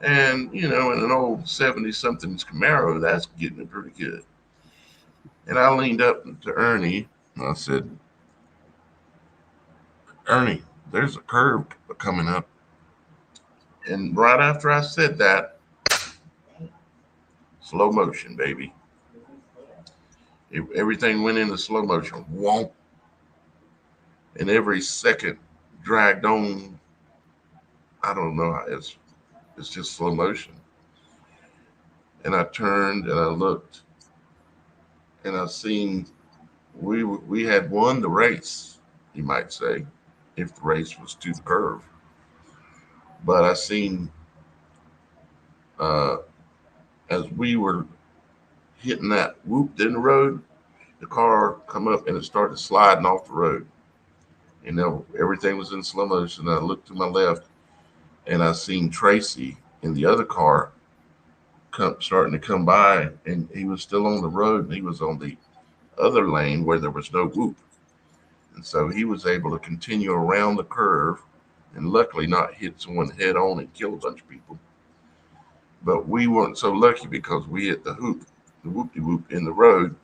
And, you know, in an old 70 something Camaro, that's getting it pretty good. And I leaned up to Ernie and I said, Ernie, there's a curve coming up. And right after I said that, slow motion, baby. Everything went into slow motion. Wonk. And every second dragged on. I don't know. It's just slow motion. And I turned and I looked and I seen we had won the race, you might say, if the race was to the curve. But I seen uh, as we were hitting that whoop in the road, the car come up and it started sliding off the road. You know, everything was in slow motion. I looked to my left and I seen Tracy in the other car starting to come by, and he was still on the road, and he was on the other lane where there was no whoop. And so he was able to continue around the curve and luckily not hit someone head on and kill a bunch of people. But we weren't so lucky because we hit the whoop de whoop in the road.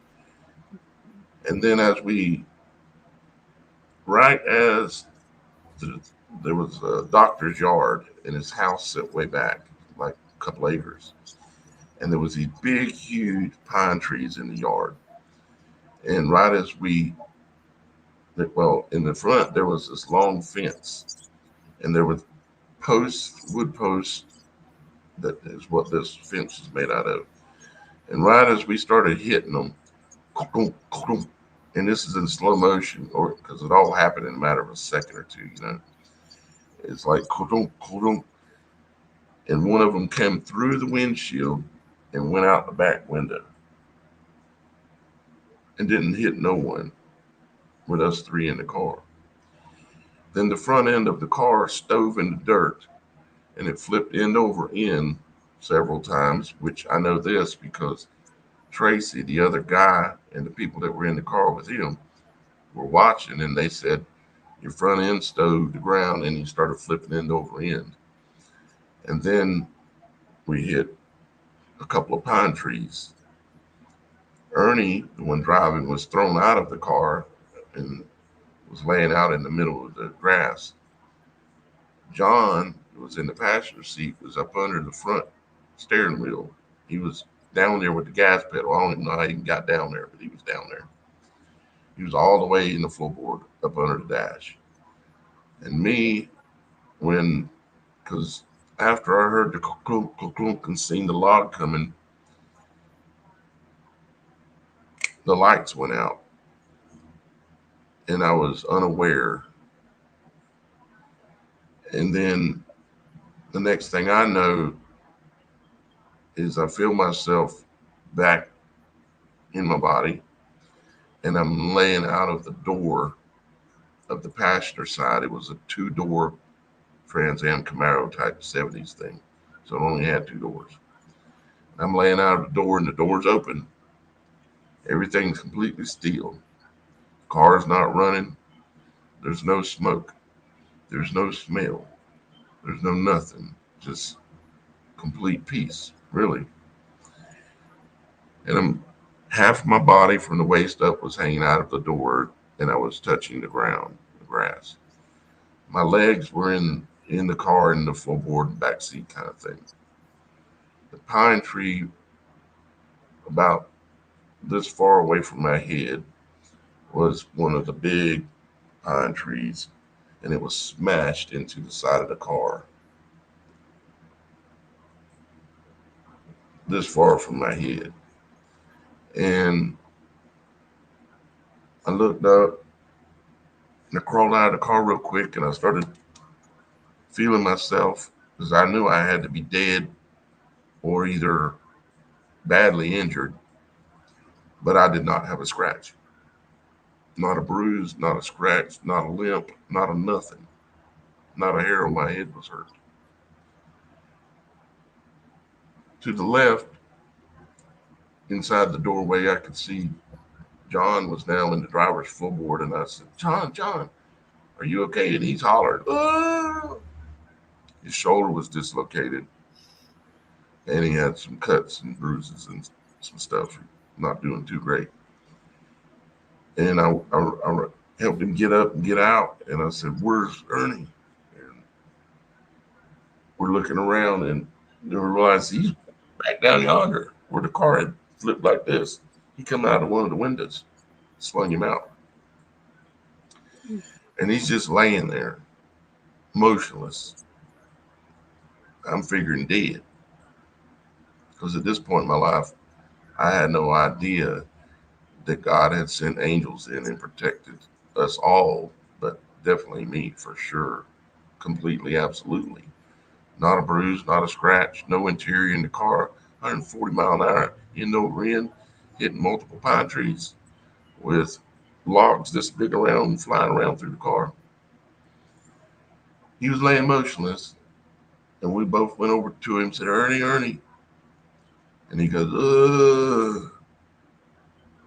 And then right as the, there was a doctor's yard and his house set way back, like a couple acres. And there was these big, huge pine trees in the yard. And right as well, in the front, there was this long fence and there were wood posts that is what this fence is made out of. And right as we started hitting them, and this is in slow motion, or because it all happened in a matter of a second or two, you know, it's like, and one of them came through the windshield and went out the back window and didn't hit no one with us three in the car. Then the front end of the car stove in the dirt and it flipped end over end several times, which I know this because Tracy, the other guy, and the people that were in the car with him were watching, and they said your front end stove the ground and you started flipping end over end. And then we hit a couple of pine trees. Ernie, the one driving, was thrown out of the car and was laying out in the middle of the grass. John, who was in the passenger seat, was up under the front steering wheel. He was down there with the gas pedal. I don't even know how he got down there, but he was down there. He was all the way in the floorboard up under the dash. And me, because after I heard the clunk, clunk, clunk and seen the log coming, the lights went out and I was unaware. And then the next thing I know is I feel myself back in my body and I'm laying out of the door of the passenger side. It was a two-door Trans Am Camaro type 70s thing. So it only had two doors. I'm laying out of the door and the door's open. Everything's completely still. Car's not running. There's no smoke. There's no smell. There's no nothing. Just complete peace, really. And half my body from the waist up was hanging out of the door and I was touching the ground, the grass. My legs were in the car in the floorboard and back seat kind of thing. The pine tree about this far away from my head was one of the big pine trees and it was smashed into the side of the car this far from my head. And I looked up and I crawled out of the car real quick and I started feeling myself because I knew I had to be dead or either badly injured, but I did not have a scratch. Not a bruise, not a scratch, not a limp, not a nothing. Not a hair on my head was hurt. To the left, inside the doorway, I could see John was now in the driver's floorboard, and I said, John, are you okay? And he's hollered, "Ah!" His shoulder was dislocated, and he had some cuts and bruises and some stuff. Not doing too great. And I helped him get up and get out, and I said, "Where's Ernie?" And we're looking around, and we realized he's back down yonder where the car had flipped like this. He come out of one of the windows, swung him out, and he's just laying there, motionless. I'm figuring dead, because at this point in my life, I had no idea that God had sent angels in and protected us all, but definitely me for sure, completely, absolutely. Not a bruise, not a scratch, no interior in the car, 140-mile-an-hour in no wind, hitting multiple pine trees with logs this big around, flying around through the car. He was laying motionless, and we both went over to him and said, Ernie. And he goes, ugh.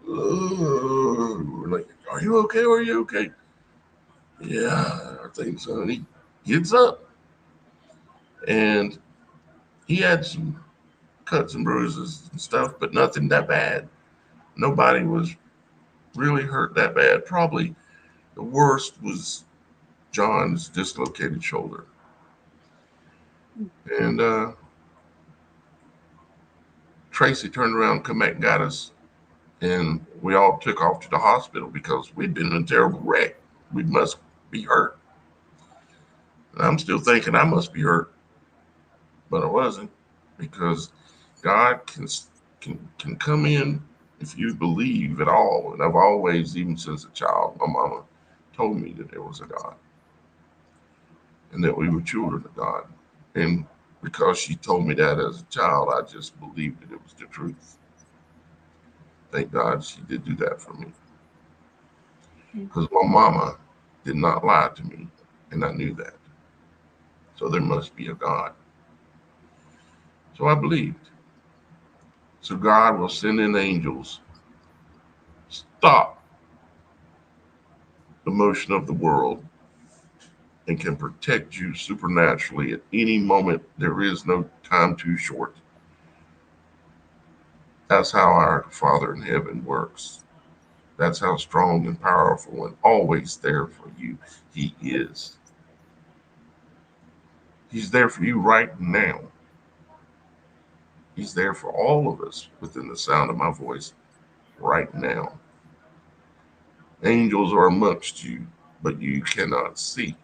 We're like, are you okay? Are you okay? Yeah, I think so. And he gets up, and he had some cuts and bruises and stuff, but nothing that bad. Nobody was really hurt that bad. Probably the worst was John's dislocated shoulder. And Tracy turned around, come back and got us, and we all took off to the hospital because we'd been in a terrible wreck. We must be hurt. And I'm still thinking I must be hurt, but I wasn't, because God can come in if you believe at all. And I've always, even since a child, my mama told me that there was a God and that we were children of God. And because she told me that as a child, I just believed that it was the truth. Thank God she did do that for me, because my mama did not lie to me, and I knew that. So there must be a God. So I believed. So God will send in angels, stop the motion of the world, and can protect you supernaturally at any moment. There is no time too short. That's how our Father in heaven works. That's how strong and powerful and always there for you He is. He's there for you right now. He's there for all of us within the sound of my voice right now. Angels are amongst you, but you cannot see.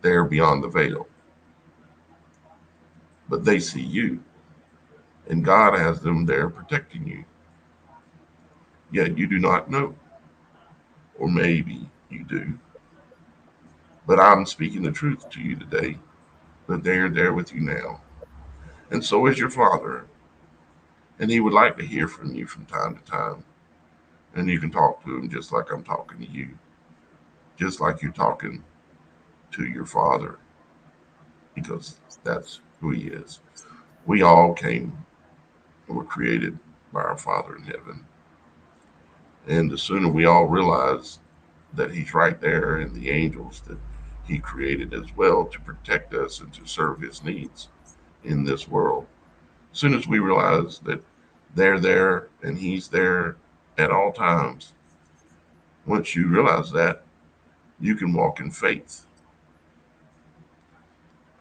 They're beyond the veil. But they see you, and God has them there protecting you. Yet you do not know, or maybe you do. But I'm speaking the truth to you today, that they are there with you now. And so is your Father, and He would like to hear from you from time to time. And you can talk to Him just like I'm talking to you, just like you're talking to your Father, because that's who He is. We all came and were created by our Father in heaven. And the sooner we all realize that He's right there, and the angels that He created as well to protect us and to serve His needs in this world, as soon as we realize that they're there and He's there at all times, once you realize that, you can walk in faith.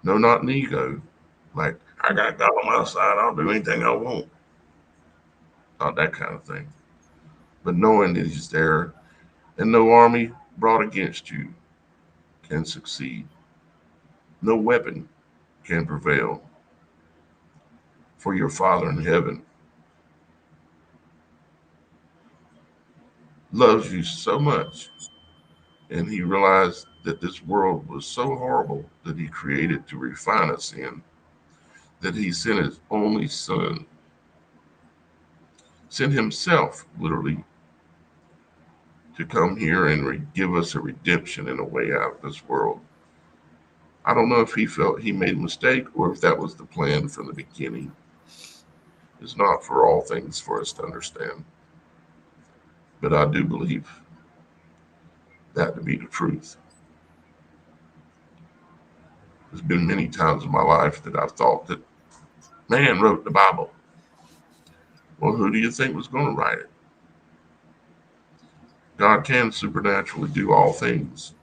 No, not in ego, like, I got God on my side, I'll do anything I want. Not that kind of thing. But knowing that He's there, and no army brought against you can succeed. No weapon can prevail. For your Father in heaven loves you so much, and He realized that this world was so horrible that He created to refine us in, that He sent His only Son, sent Himself literally, to come here and give us a redemption and a way out of this world. I don't know if He felt He made a mistake or if that was the plan from the beginning. is not for all things for us to understand. But I do believe that to be the truth. There's been many times in my life that I've thought that man wrote the Bible. Well, who do you think was going to write it? God can supernaturally do all things,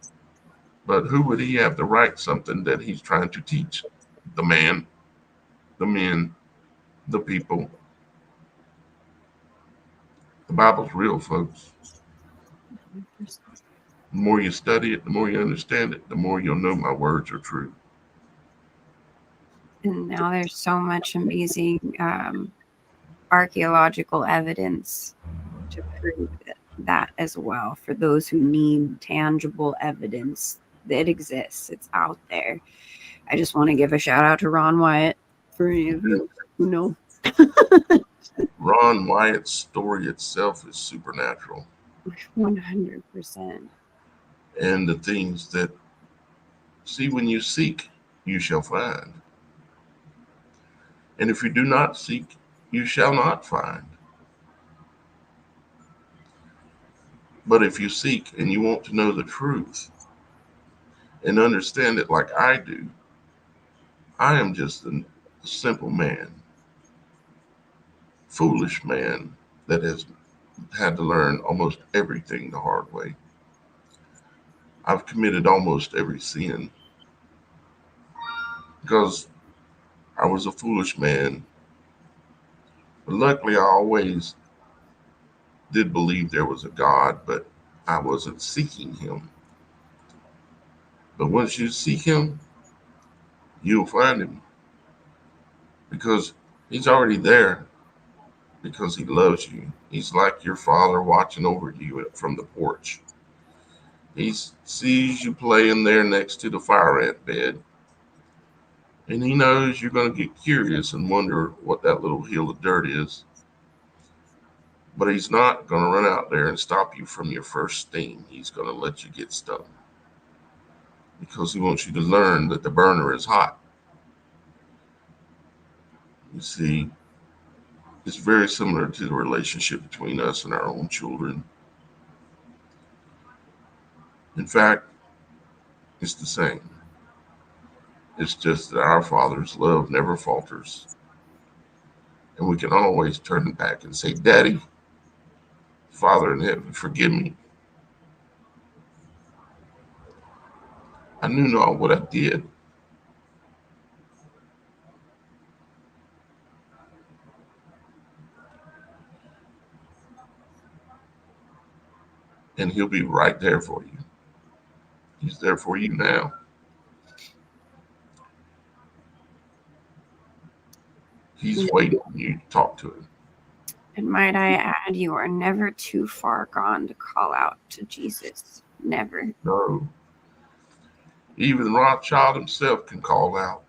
but who would he have to write something that he's trying to teach? The man, the men, the people. The Bible's real, folks. The more you study it, the more you understand it, the more you'll know my words are true. And now there's so much amazing archaeological evidence to prove that as well. For those who need tangible evidence, it exists. It's out there. I just want to give a shout out to Ron Wyatt for any of you who know. Ron Wyatt's story itself is supernatural. 100%. And the things that, see, when you seek, you shall find. And if you do not seek, you shall not find. But if you seek and you want to know the truth and understand it like I do, I am just a simple man, foolish man that has had to learn almost everything the hard way. I've committed almost every sin because I was a foolish man. But luckily, I always did believe there was a God, but I wasn't seeking him. But once you seek him, you'll find him because he's already there because he loves you. He's like your father watching over you from the porch. He sees you playing there next to the fire ant bed, and he knows you're going to get curious and wonder what that little hill of dirt is. But he's not going to run out there and stop you from your first sting. He's going to let you get stung because he wants you to learn that the burner is hot. You see, it's very similar to the relationship between us and our own children. In fact, it's the same. It's just that our Father's love never falters. And we can always turn back and say, Daddy, Father in heaven, forgive me. I knew not what I did. And he'll be right there for you. He's there for you now. He's waiting for you to talk to him. And might I add, you are never too far gone to call out to Jesus. Never. No. Even Rothschild himself can call out.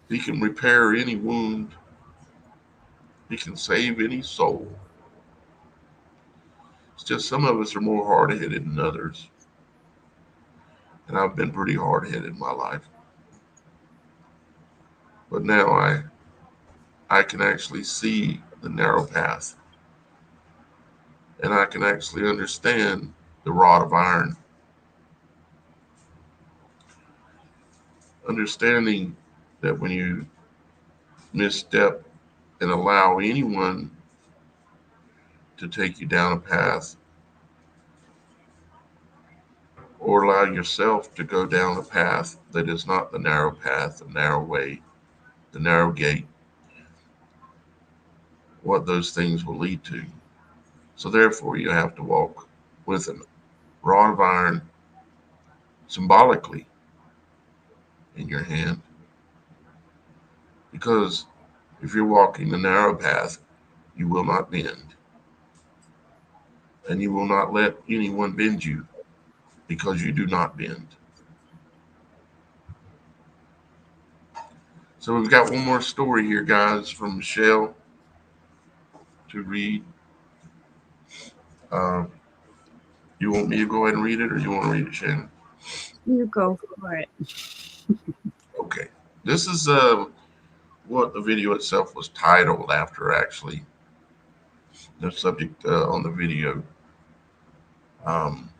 He can repair any wound. He can save any soul. It's just some of us are more hard headed than others. And I've been pretty hard headed in my life. But now I can actually see the narrow path. And I can actually understand the rod of iron. Understanding that when you misstep and allow anyone to take you down a path or allow yourself to go down a path that is not the narrow path, the narrow way, the narrow gate, what those things will lead to. So therefore you have to walk with a rod of iron symbolically in your hand. Because if you're walking the narrow path, you will not bend. And you will not let anyone bend you because you do not bend. So we've got one more story here, guys, from Michelle to read. Uh, you want me to go ahead and read it, or you want to read it, Shannon? You go for it. Okay. This is what the video itself was titled after, actually. The subject on the video. Um,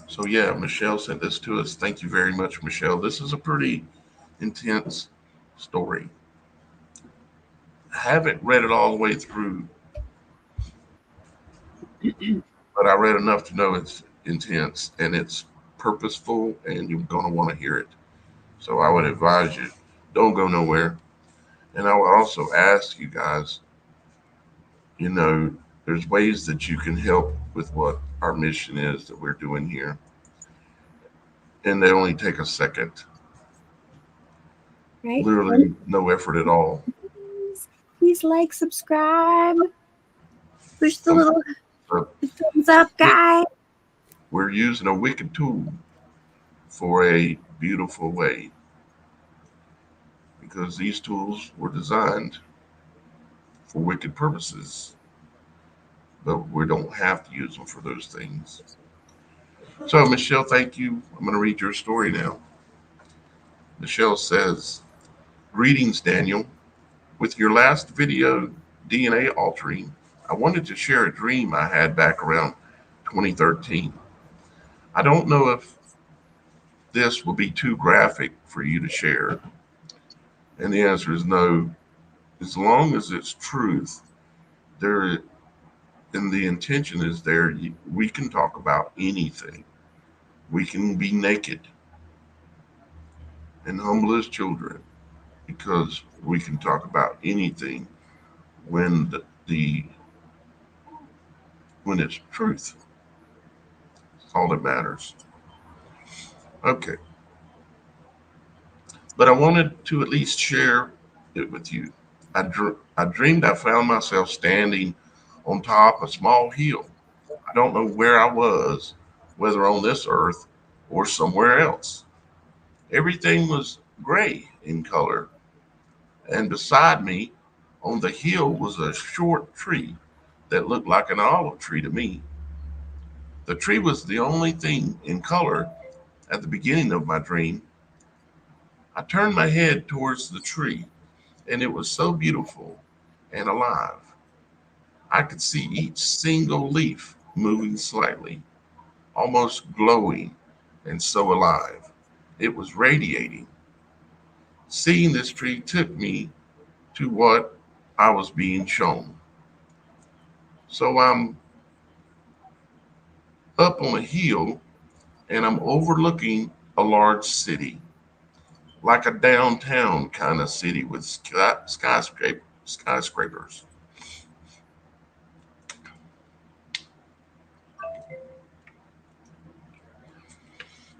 so, yeah, Michelle sent this to us. Thank you very much, Michelle. This is a pretty intense story. I haven't read it all the way through, but I read enough to know it's intense and it's purposeful, and you're going to want to hear it. So, I would advise you don't go nowhere. And I would also ask you guys, you know, there's ways that you can help with what our mission is that we're doing here. And they only take a second, Right? literally no effort at all. Please like, subscribe, push the Um, little so thumbs up, guys. we're using a wicked tool for a beautiful way because these tools were designed for wicked purposes, but we don't have to use them for those things. So, Michelle, thank you. I'm going to read your story now. Michelle says, "Greetings, Daniel. With your last video, DNA altering, I wanted to share a dream I had back around 2013. I don't know if this will be too graphic for you to share." And the answer is no. As long as it's truth, there and the intention is there, we can talk about anything. We can be naked and humble as children because we can talk about anything when the when it's truth. It's all that matters. Okay, but I wanted to at least share it with you. I dreamed I found myself standing on top of a small hill. I don't know where I was, whether on this earth or somewhere else. Everything was gray in color, and beside me on the hill was a short tree that looked like an olive tree to me. The tree was the only thing in color at the beginning of my dream. I turned my head towards the tree, and it was so beautiful and alive. I could see each single leaf moving slightly, almost glowing, and so alive. It was radiating. Seeing this tree took me to what I was being shown. So I'm up on a hill and I'm overlooking a large city, like a downtown kind of city with skyscrapers.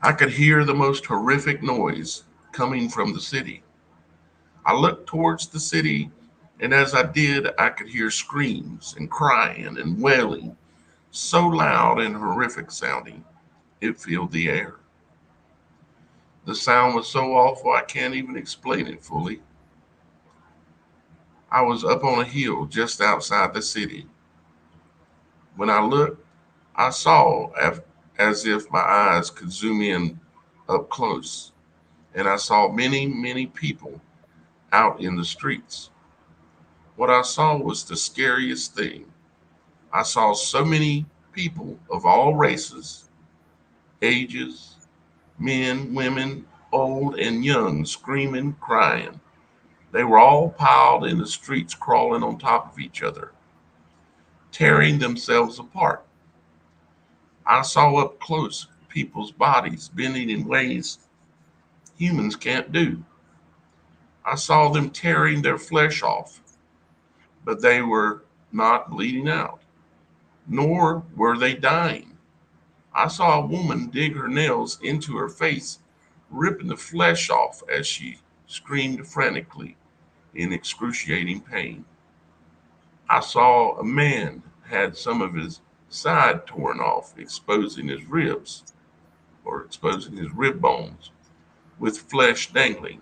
I could hear the most horrific noise coming from the city. I looked towards the city, and as I did, I could hear screams and crying and wailing, so loud and horrific sounding, it filled the air. The sound was so awful I can't even explain it fully. I was up on a hill just outside the city. When I looked, I saw as if my eyes could zoom in up close, and I saw many, many people out in the streets. What I saw was the scariest thing. I saw so many people of all races, ages, men, women, old and young, screaming, crying. They were all piled in the streets, crawling on top of each other, tearing themselves apart. I saw up close people's bodies bending in ways humans can't do. I saw them tearing their flesh off, but they were not bleeding out, nor were they dying. I saw a woman dig her nails into her face, ripping the flesh off as she screamed frantically in excruciating pain. I saw a man had some of his side torn off, exposing his ribs or exposing his rib bones with flesh dangling.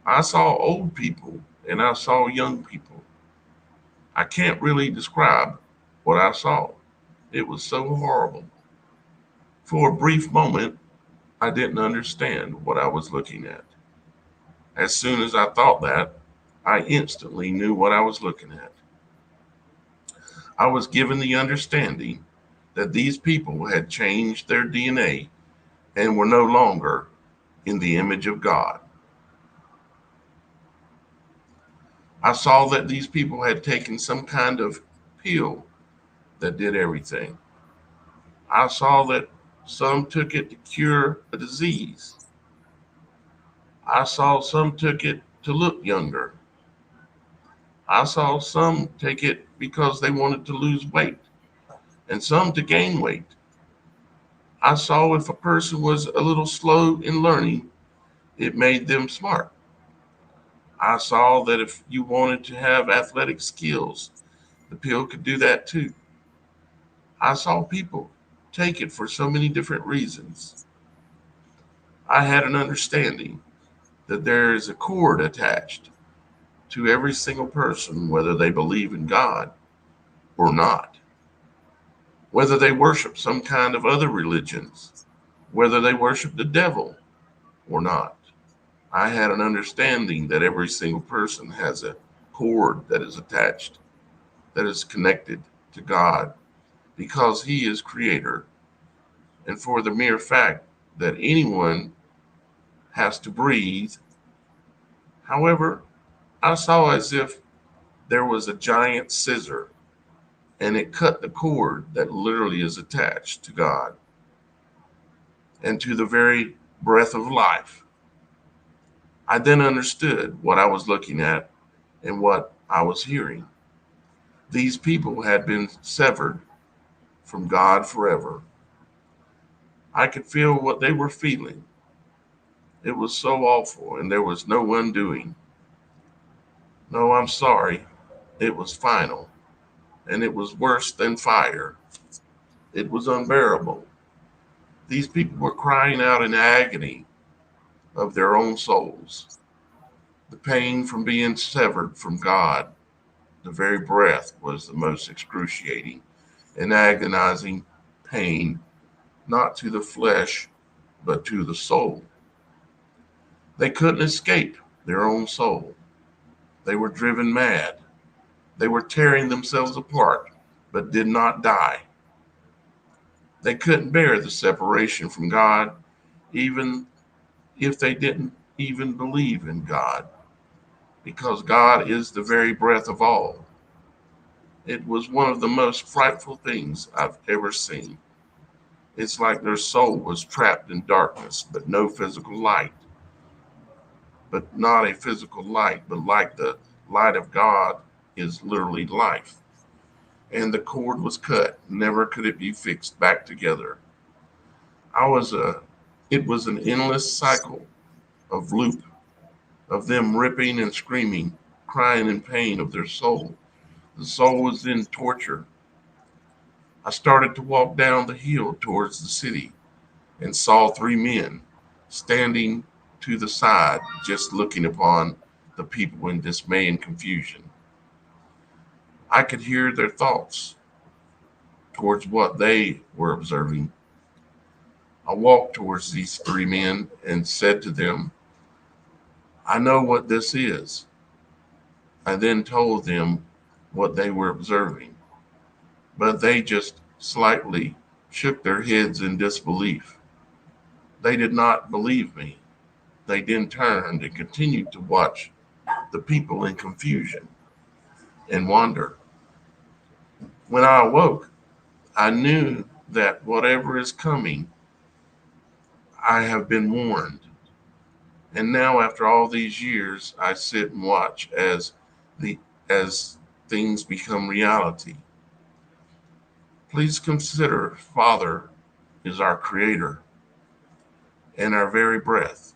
I saw old people and I saw young people. I can't really describe what I saw. It was so horrible. For a brief moment, I didn't understand what I was looking at. As soon as I thought that, I instantly knew what I was looking at. I was given the understanding that these people had changed their DNA and were no longer in the image of God. I saw that these people had taken some kind of pill that did everything. I saw that some took it to cure a disease. I saw some took it to look younger. I saw some take it because they wanted to lose weight and some to gain weight. I saw if a person was a little slow in learning, it made them smart. I saw that if you wanted to have athletic skills, the pill could do that too. I saw people take it for so many different reasons. I had an understanding that there is a cord attached to every single person, whether they believe in God or not, whether they worship some kind of other religions, whether they worship the devil or not. I had an understanding that every single person has a cord that is attached, that is connected to God because He is Creator, and for the mere fact that anyone has to breathe. However, I saw as if there was a giant scissor and it cut the cord that literally is attached to God and to the very breath of life. I then understood what I was looking at and what I was hearing. These people had been severed from God forever. I could feel what they were feeling. It was so awful, and there was no undoing. No, I'm sorry. It was final, and it was worse than fire. It was unbearable. These people were crying out in agony of their own souls. The pain from being severed from God, the very breath, was the most excruciating and agonizing pain, not to the flesh, but to the soul. They couldn't escape their own soul. They were driven mad. They were tearing themselves apart, but did not die. They couldn't bear the separation from God, even if they didn't even believe in God, because God is the very breath of all. It was one of the most frightful things I've ever seen. It's like their soul was trapped in darkness, but no physical light, but not a physical light, but like the light of God is literally life. And the cord was cut. Never could it be fixed back together. I was a it was an endless cycle of loop of them ripping and screaming, crying in pain of their soul. The soul was in torture. I started to walk down the hill towards the city and saw three men standing to the side, just looking upon the people in dismay and confusion. I could hear their thoughts towards what they were observing. I walked towards these three men and said to them, I know what this is. I then told them what they were observing, but they just slightly shook their heads in disbelief. They did not believe me. They then turned and continued to watch the people in confusion and wonder. When I awoke, I knew that whatever is coming, I have been warned. And now after all these years, I sit and watch the as things become reality. Please consider Father is our creator and our very breath.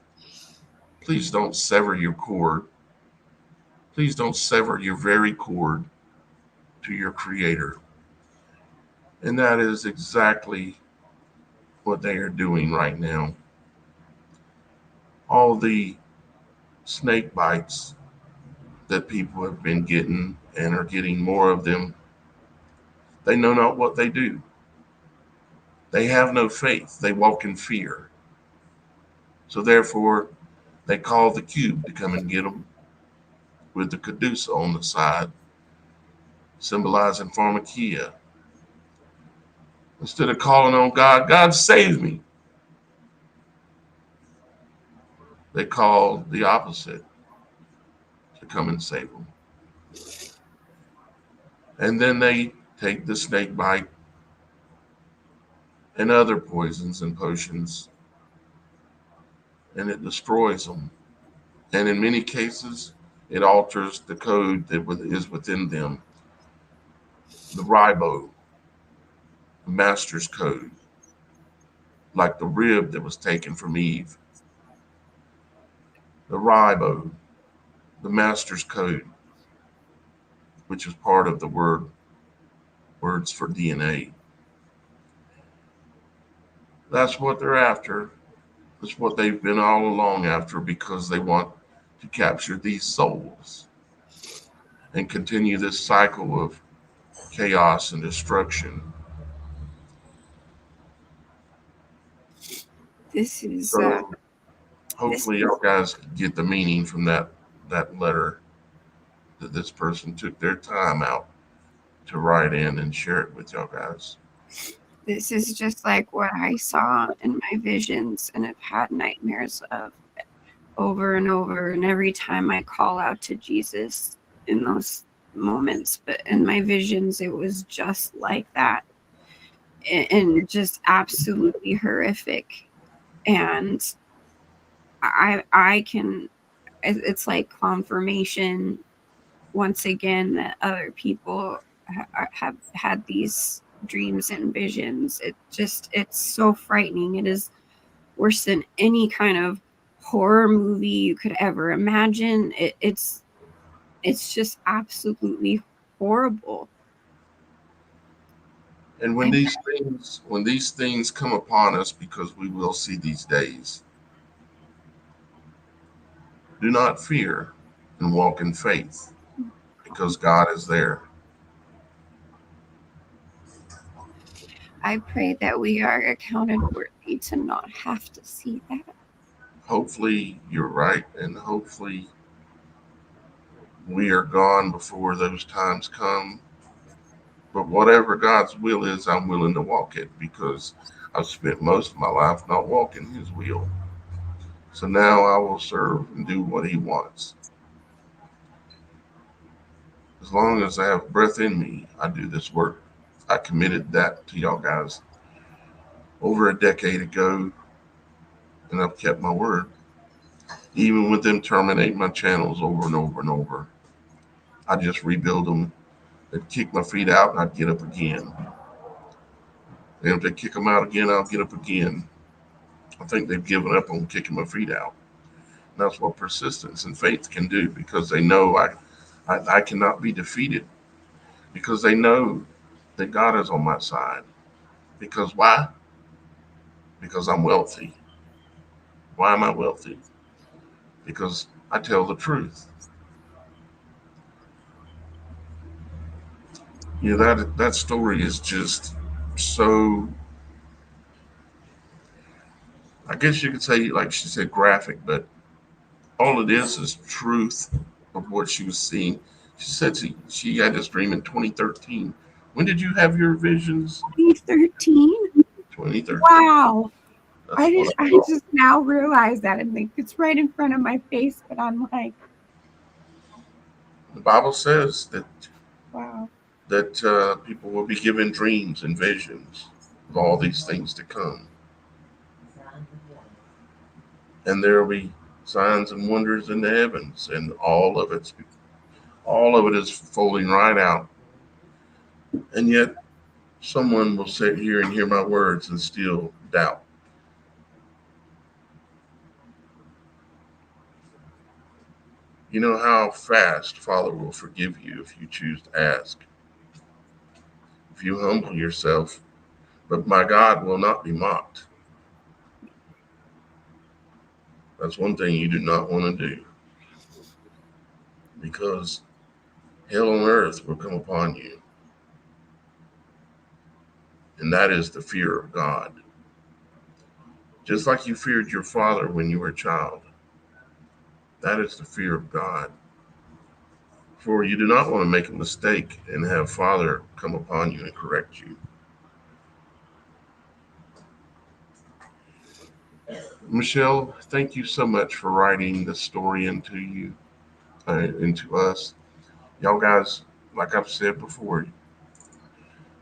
Please don't sever your cord. Please don't sever your very cord to your creator. And that is exactly what they are doing right now. All the snake bites that people have been getting and are getting more of them, they know not what they do. They have no faith. They walk in fear. So therefore, they call the cube to come and get them with the caduceus on the side, symbolizing pharmakia. Instead of calling on God, God save me, they call the opposite to come and save them. And then they take the snake bite and other poisons and potions, and it destroys them. And in many cases, it alters the code that is within them, the ribo, the master's code, like the rib that was taken from Eve. The ribo, the master's code, which is part of the words for DNA. That's what they're after. That's what they've been all along after because they want to capture these souls and continue this cycle of chaos and destruction. This is So hopefully you guys get the meaning from that letter that this person took their time out to write in and share it with y'all guys. this is just like what I saw in my visions and have had nightmares of over and over. And every time I call out to Jesus in those moments, but in my visions, it was just like that and just absolutely horrific. And I can, it's like confirmation once again that other people have had these dreams and visions. It's so frightening. It is worse than any kind of horror movie you could ever imagine. It's just absolutely horrible. And when these things come upon us, because we will see these days, do not fear and walk in faith, because God is there. I pray that we are accounted worthy to not have to see that. Hopefully you're right, and hopefully we are gone before those times come. But whatever God's will is, I'm willing to walk it because I've spent most of my life not walking His will. So now I will serve and do what He wants. As long as I have breath in me, I do this work. I committed that to y'all guys over a decade ago, and I've kept my word. Even with them terminating my channels over and over and over, I just rebuild them. They'd kick my feet out, and I'd get up again. And if they kick them out again, I'll get up again. I think they've given up on kicking my feet out. And that's what persistence and faith can do because they know I cannot be defeated because they know that God is on my side. Because why? Because I'm wealthy. Why am I wealthy? Because I tell the truth. You know, that story is just so, I guess you could say, like she said, graphic, but all it is truth of what she was seeing. She said she had this dream in 2013. When did you have your visions? 2013. 2013. Wow. That's I what just I just now realized that and think it's right in front of my face, but I'm like, the Bible says wow. that people will be given dreams and visions of all these things to come, and there will be signs and wonders in the heavens, and all of it is folding right out. And yet, someone will sit here and hear my words and still doubt. You know how fast Father will forgive you if you choose to ask, if you humble yourself. But my God will not be mocked. That's one thing you do not want to do because hell on earth will come upon you. and that is the fear of God. Just like you feared your father when you were a child, that is the fear of God. For you do not want to make a mistake and have Father come upon you and correct you. Michelle, thank you so much for writing this story into us. Y'all guys, like I've said before,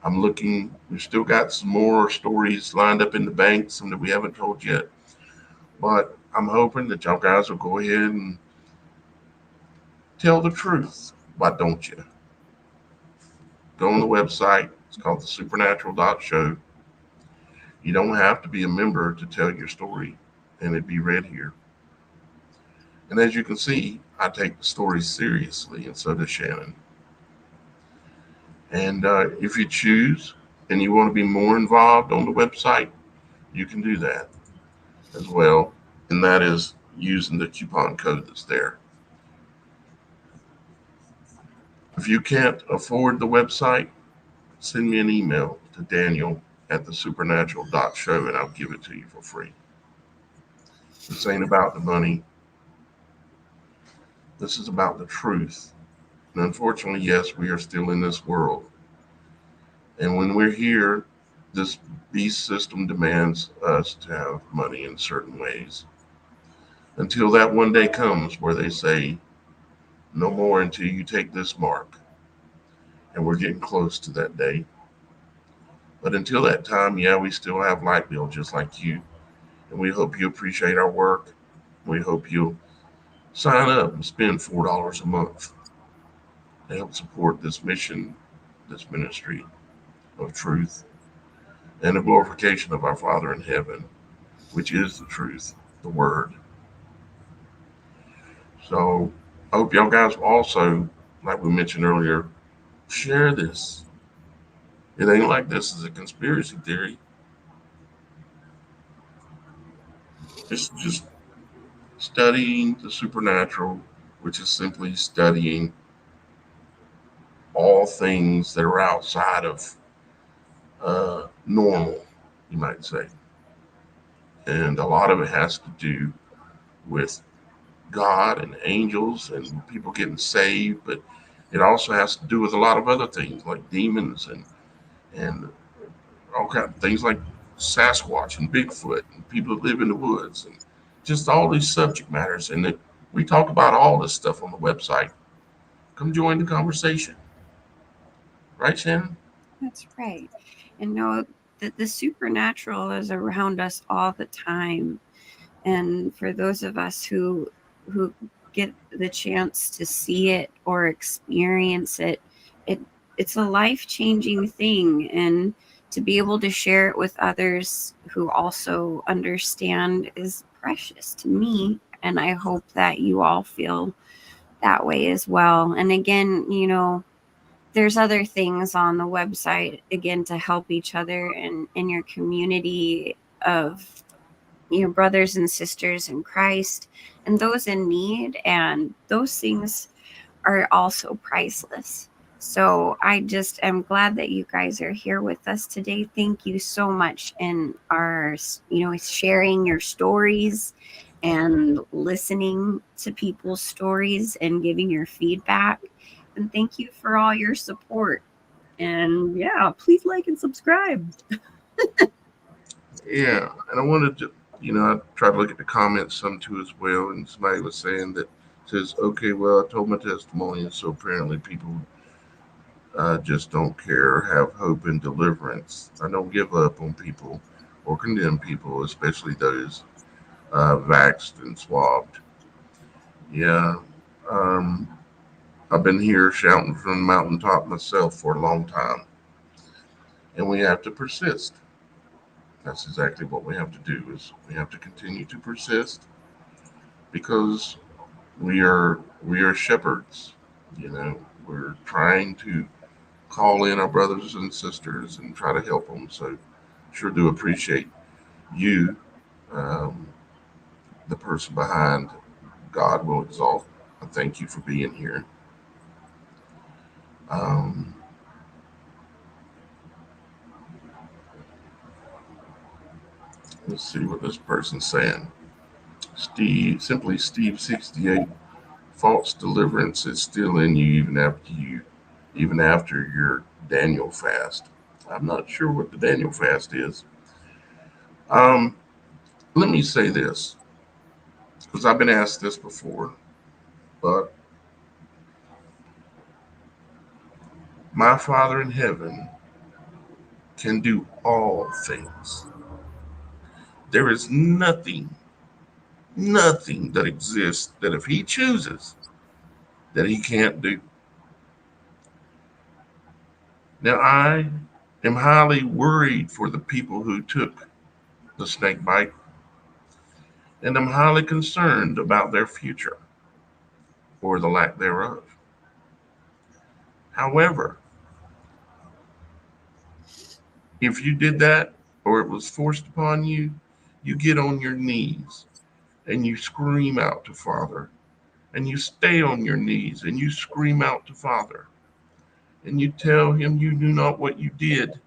I'm looking. We've still got some more stories lined up in the bank, some that we haven't told yet. But I'm hoping that y'all guys will go ahead and tell the truth. Why don't you? Go on the website. It's called the supernatural.show. You don't have to be a member to tell your story and it be read here. And as you can see, I take the story seriously, and so does Shannon. And if you choose and you want to be more involved on the website, you can do that as well. And that is using the coupon code that's there. If you can't afford the website, send me an email to Daniel at the supernatural.show and I'll give it to you for free. This ain't about the money. This is about the truth. And unfortunately, yes, we are still in this world. And when we're here, this beast system demands us to have money in certain ways. Until that one day comes where they say, no more until you take this mark. And we're getting close to that day. But until that time, yeah, we still have light bill just like you. And we hope you appreciate our work. We hope you'll sign up and spend $4 a month to help support this mission, this ministry of truth, and the glorification of our Father in heaven, which is the truth, the Word. So I hope y'all guys also, like we mentioned earlier, share this. It ain't like this is a conspiracy theory. It's just studying the supernatural, which is simply studying all things that are outside of normal, you might say. And a lot of it has to do with God and angels and people getting saved, but it also has to do with a lot of other things like demons and all kind of things like Sasquatch and Bigfoot and people that live in the woods and just all these subject matters. And we talk about all this stuff on the website. Come join the conversation, right, Shannon? That's right. And know that the supernatural is around us all the time. And for those of us who get the chance to see it or experience it, it it's a life-changing thing, and to be able to share it with others who also understand is precious to me, and I hope that you all feel that way as well. And again, there's other things on the website again to help each other and in your community of brothers and sisters in Christ and those in need, and those things are also priceless. So I just am glad that you guys are here with us today. Thank you so much, and our sharing your stories and listening to people's stories and giving your feedback. And thank you for all your support. And yeah, please like and subscribe. Yeah, and I wanted to, I tried to look at the comments some too as well, and somebody was saying that says, okay, well, I told my testimony, and so apparently people just don't care, have hope and deliverance. I don't give up on people or condemn people, especially those vaxxed and swabbed. Yeah, um, I've been here shouting from the mountaintop myself for a long time, and we have to persist. That's exactly what we have to do. Is we have to continue to persist because we are shepherds. We're trying to call in our brothers and sisters and try to help them. So sure do appreciate you, um, the person behind God Will Exalt. I thank you for being here. Um, Let's see what this person's saying. Steve 68. False deliverance is still in you even after your Daniel fast. I'm not sure what the Daniel fast is. Um, Let me say this because I've been asked this before, but my Father in heaven can do all things. There is nothing that exists that if He chooses that He can't do. Now, I am highly worried for the people who took the snake bite, and I'm highly concerned about their future or the lack thereof. However, if you did that or it was forced upon you, you get on your knees and you scream out to Father, and you stay on your knees and you scream out to Father, and you tell Him you knew not what you did.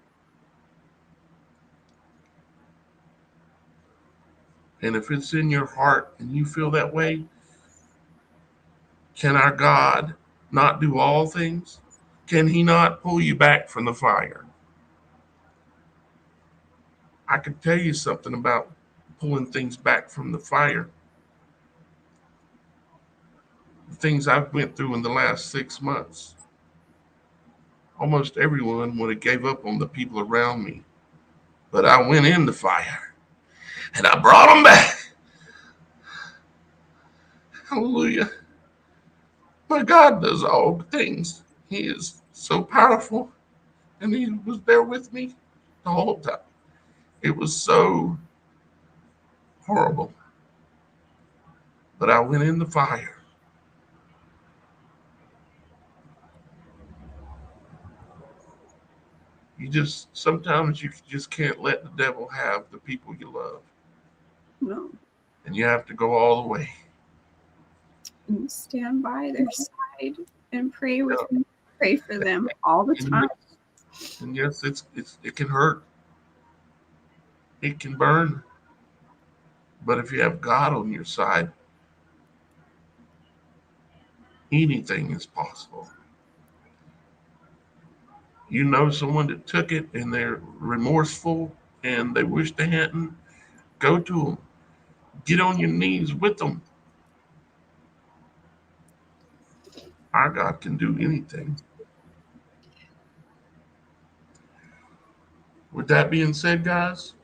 And if it's in your heart and you feel that way, can our God not do all things? Can He not pull you back from the fire? I could tell you something about pulling things back from the fire. The things I've went through in the last 6 months. Almost everyone would have gave up on the people around me. But I went in the fire and I brought them back. Hallelujah. My God does all things. He is so powerful. And He was there with me the whole time. It was so horrible. But I went in the fire. Sometimes you just can't let the devil have the people you love. No. And you have to go all the way. And stand by their side and pray with Yeah. them. Pray for them all the time. And yes, it can hurt. It can burn. But if you have God on your side, anything is possible. You know someone that took it and they're remorseful and they wish they hadn't, go to them. Get on your knees with them. Our God can do anything. With that being said, guys,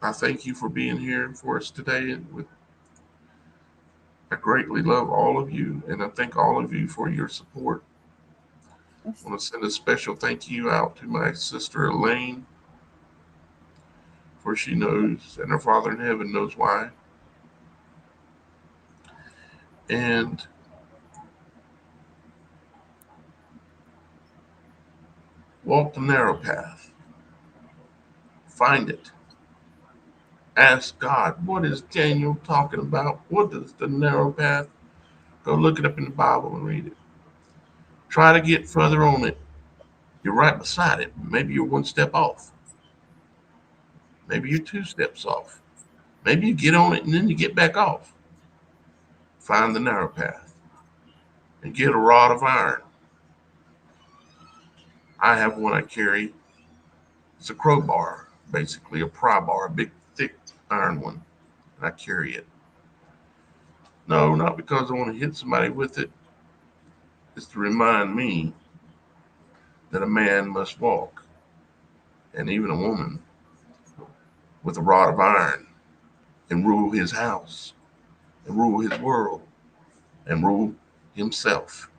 I thank you for being here for us today. I greatly love all of you, and I thank all of you for your support. I want to send a special thank you out to my sister Elaine, for she knows, and her Father in heaven knows why. And walk the narrow path. Find it. Ask God, what is Daniel talking about? What is the narrow path? Go look it up in the Bible and read it. Try to get further on it. You're right beside it. Maybe you're one step off. Maybe you're 2 steps off. Maybe you get on it and then you get back off. Find the narrow path and get a rod of iron. I have one I carry. It's a crowbar, basically a pry bar, a big, thick iron one. And I carry it. No, not because I want to hit somebody with it. It's to remind me that a man must walk, and even a woman, with a rod of iron and rule his house and rule his world and rule himself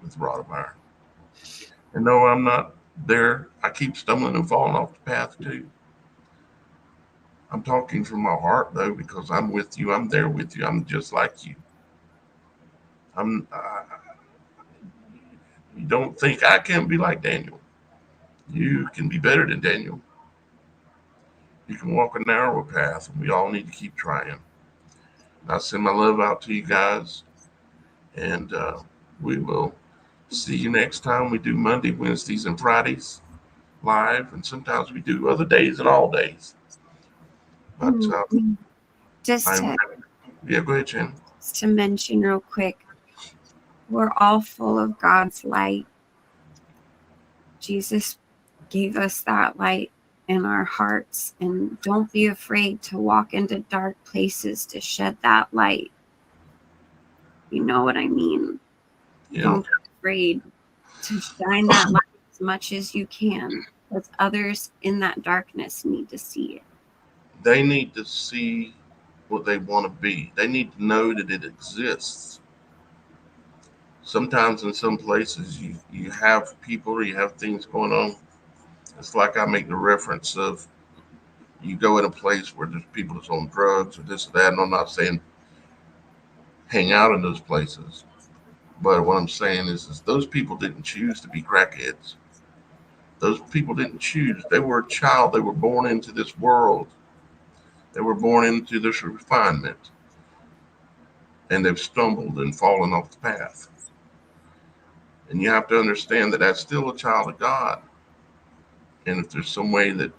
with a rod of iron. And no, I'm not there. I keep stumbling and falling off the path too. I'm talking from my heart though, because I'm with you. I'm there with you. I'm just like you. I'm. You don't think I can be like Daniel? You can be better than Daniel. You can walk a narrower path, and we all need to keep trying. I send my love out to you guys, and we will see you next time. We do Monday, Wednesdays, and Fridays live, and sometimes we do other days and all days. But Just I'm, to, yeah, go ahead, Shannon. just to mention real quick, we're all full of God's light. Jesus gave us that light in our hearts, and don't be afraid to walk into dark places to shed that light. You know what I mean? Yeah. Don't be afraid to shine that light as much as you can, because others in that darkness need to see it. They need to see what they want to be. They need to know that it exists. Sometimes in some places you have people or you have things going on. It's like I make the reference of you go in a place where there's people that's on drugs or this or that, and I'm not saying hang out in those places. But what I'm saying is those people didn't choose to be crackheads. Those people didn't choose. They were a child. They were born into this world. They were born into this refinement, and they've stumbled and fallen off the path. And you have to understand that that's still a child of God. And if there's some way that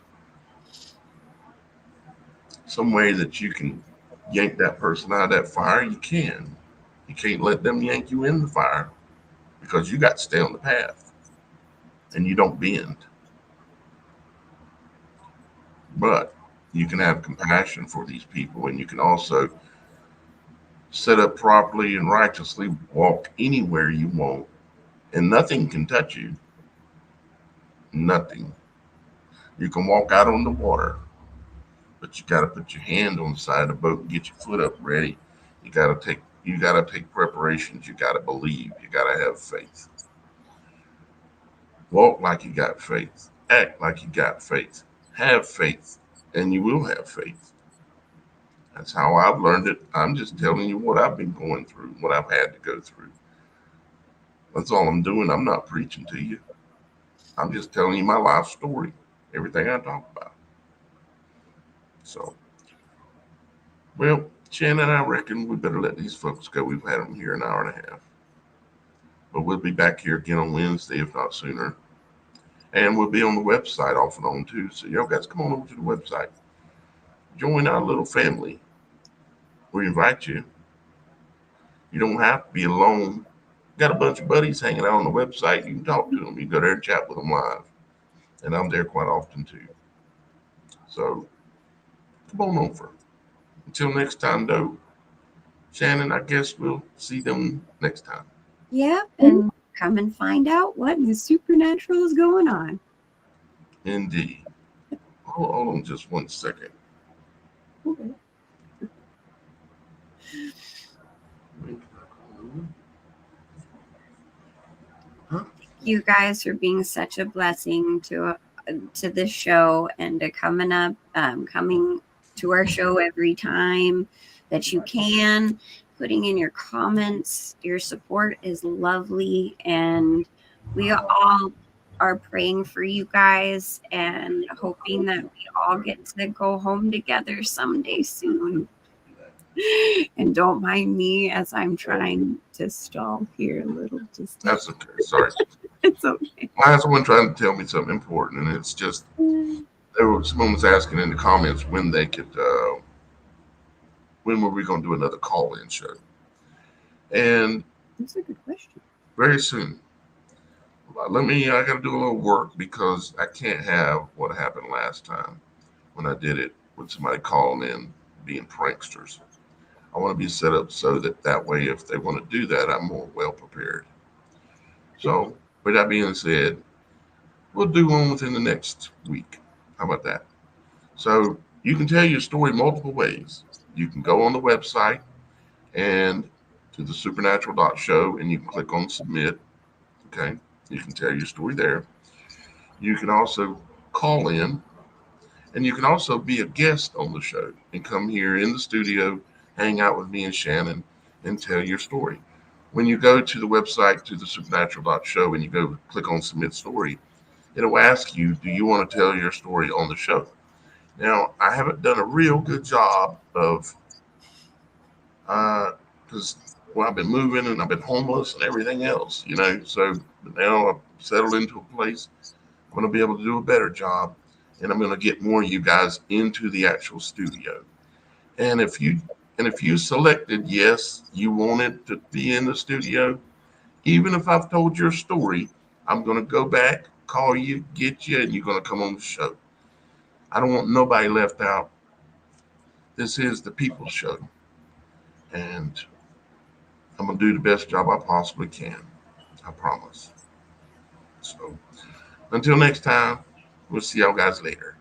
you can yank that person out of that fire, you can. You can't let them yank you in the fire because you got to stay on the path and you don't bend. But you can have compassion for these people, and you can also set up properly and righteously walk anywhere you want, and nothing can touch you. Nothing. You can walk out on the water, but you got to put your hand on the side of the boat and get your foot up ready. You got to take preparations. You got to believe. You got to have faith. Walk like you got faith. Act like you got faith. Have faith, and you will have faith. That's how I've learned it. I'm just telling you what I've been going through, what I've had to go through. That's all I'm doing. I'm not preaching to you. I'm just telling you my life story, everything I talk about. So, well, Shannon, I reckon we better let these folks go. We've had them here an hour and a half. But we'll be back here again on Wednesday, if not sooner. And we'll be on the website off and on too. So, y'all guys come on over to the website. Join our little family. We invite you. You don't have to be alone. Got a bunch of buddies hanging out on the website. You can talk to them. You can go there and chat with them live. And I'm there quite often too. So come on over. Until next time, though, Shannon, I guess we'll see them next time. Yep, and come and find out what in the supernatural is going on. Indeed. Hold on just 1 second. Okay. Huh? You guys for being such a blessing to this show and to coming to our show every time that you can, putting in your comments. Your support is lovely, and we all are praying for you guys and hoping that we all get to go home together someday soon. And don't mind me as I'm trying to stall here a little. That's okay. Sorry. It's okay. I had someone trying to tell me something important, and it's just someone was asking in the comments when they could, when were we going to do another call-in show? And That's a good question. very soon. I got to do a little work because I can't have what happened last time when I did it with somebody calling in being pranksters. I want to be set up so that way, if they want to do that, I'm more well prepared. So, with that being said, we'll do one within the next week. How about that? So, you can tell your story multiple ways. You can go on the website and to the supernatural.show and you can click on submit. Okay. You can tell your story there. You can also call in, and you can also be a guest on the show and come here in the studio, hang out with me and Shannon, and tell your story. When you go to the website to the supernatural.show and you go click on submit story, it'll ask you, do you want to tell your story on the show? Now, I haven't done a real good job of, because I've been moving and I've been homeless and everything else, So now I've settled into a place. I'm going to be able to do a better job. and I'm going to get more of you guys into the actual studio. And if you selected yes, you wanted to be in the studio, even if I've told your story, I'm going to go back, call you, get you, and you're going to come on the show. I don't want nobody left out. This is the People's Show, and I'm going to do the best job I possibly can. I promise. So until next time, we'll see y'all guys later.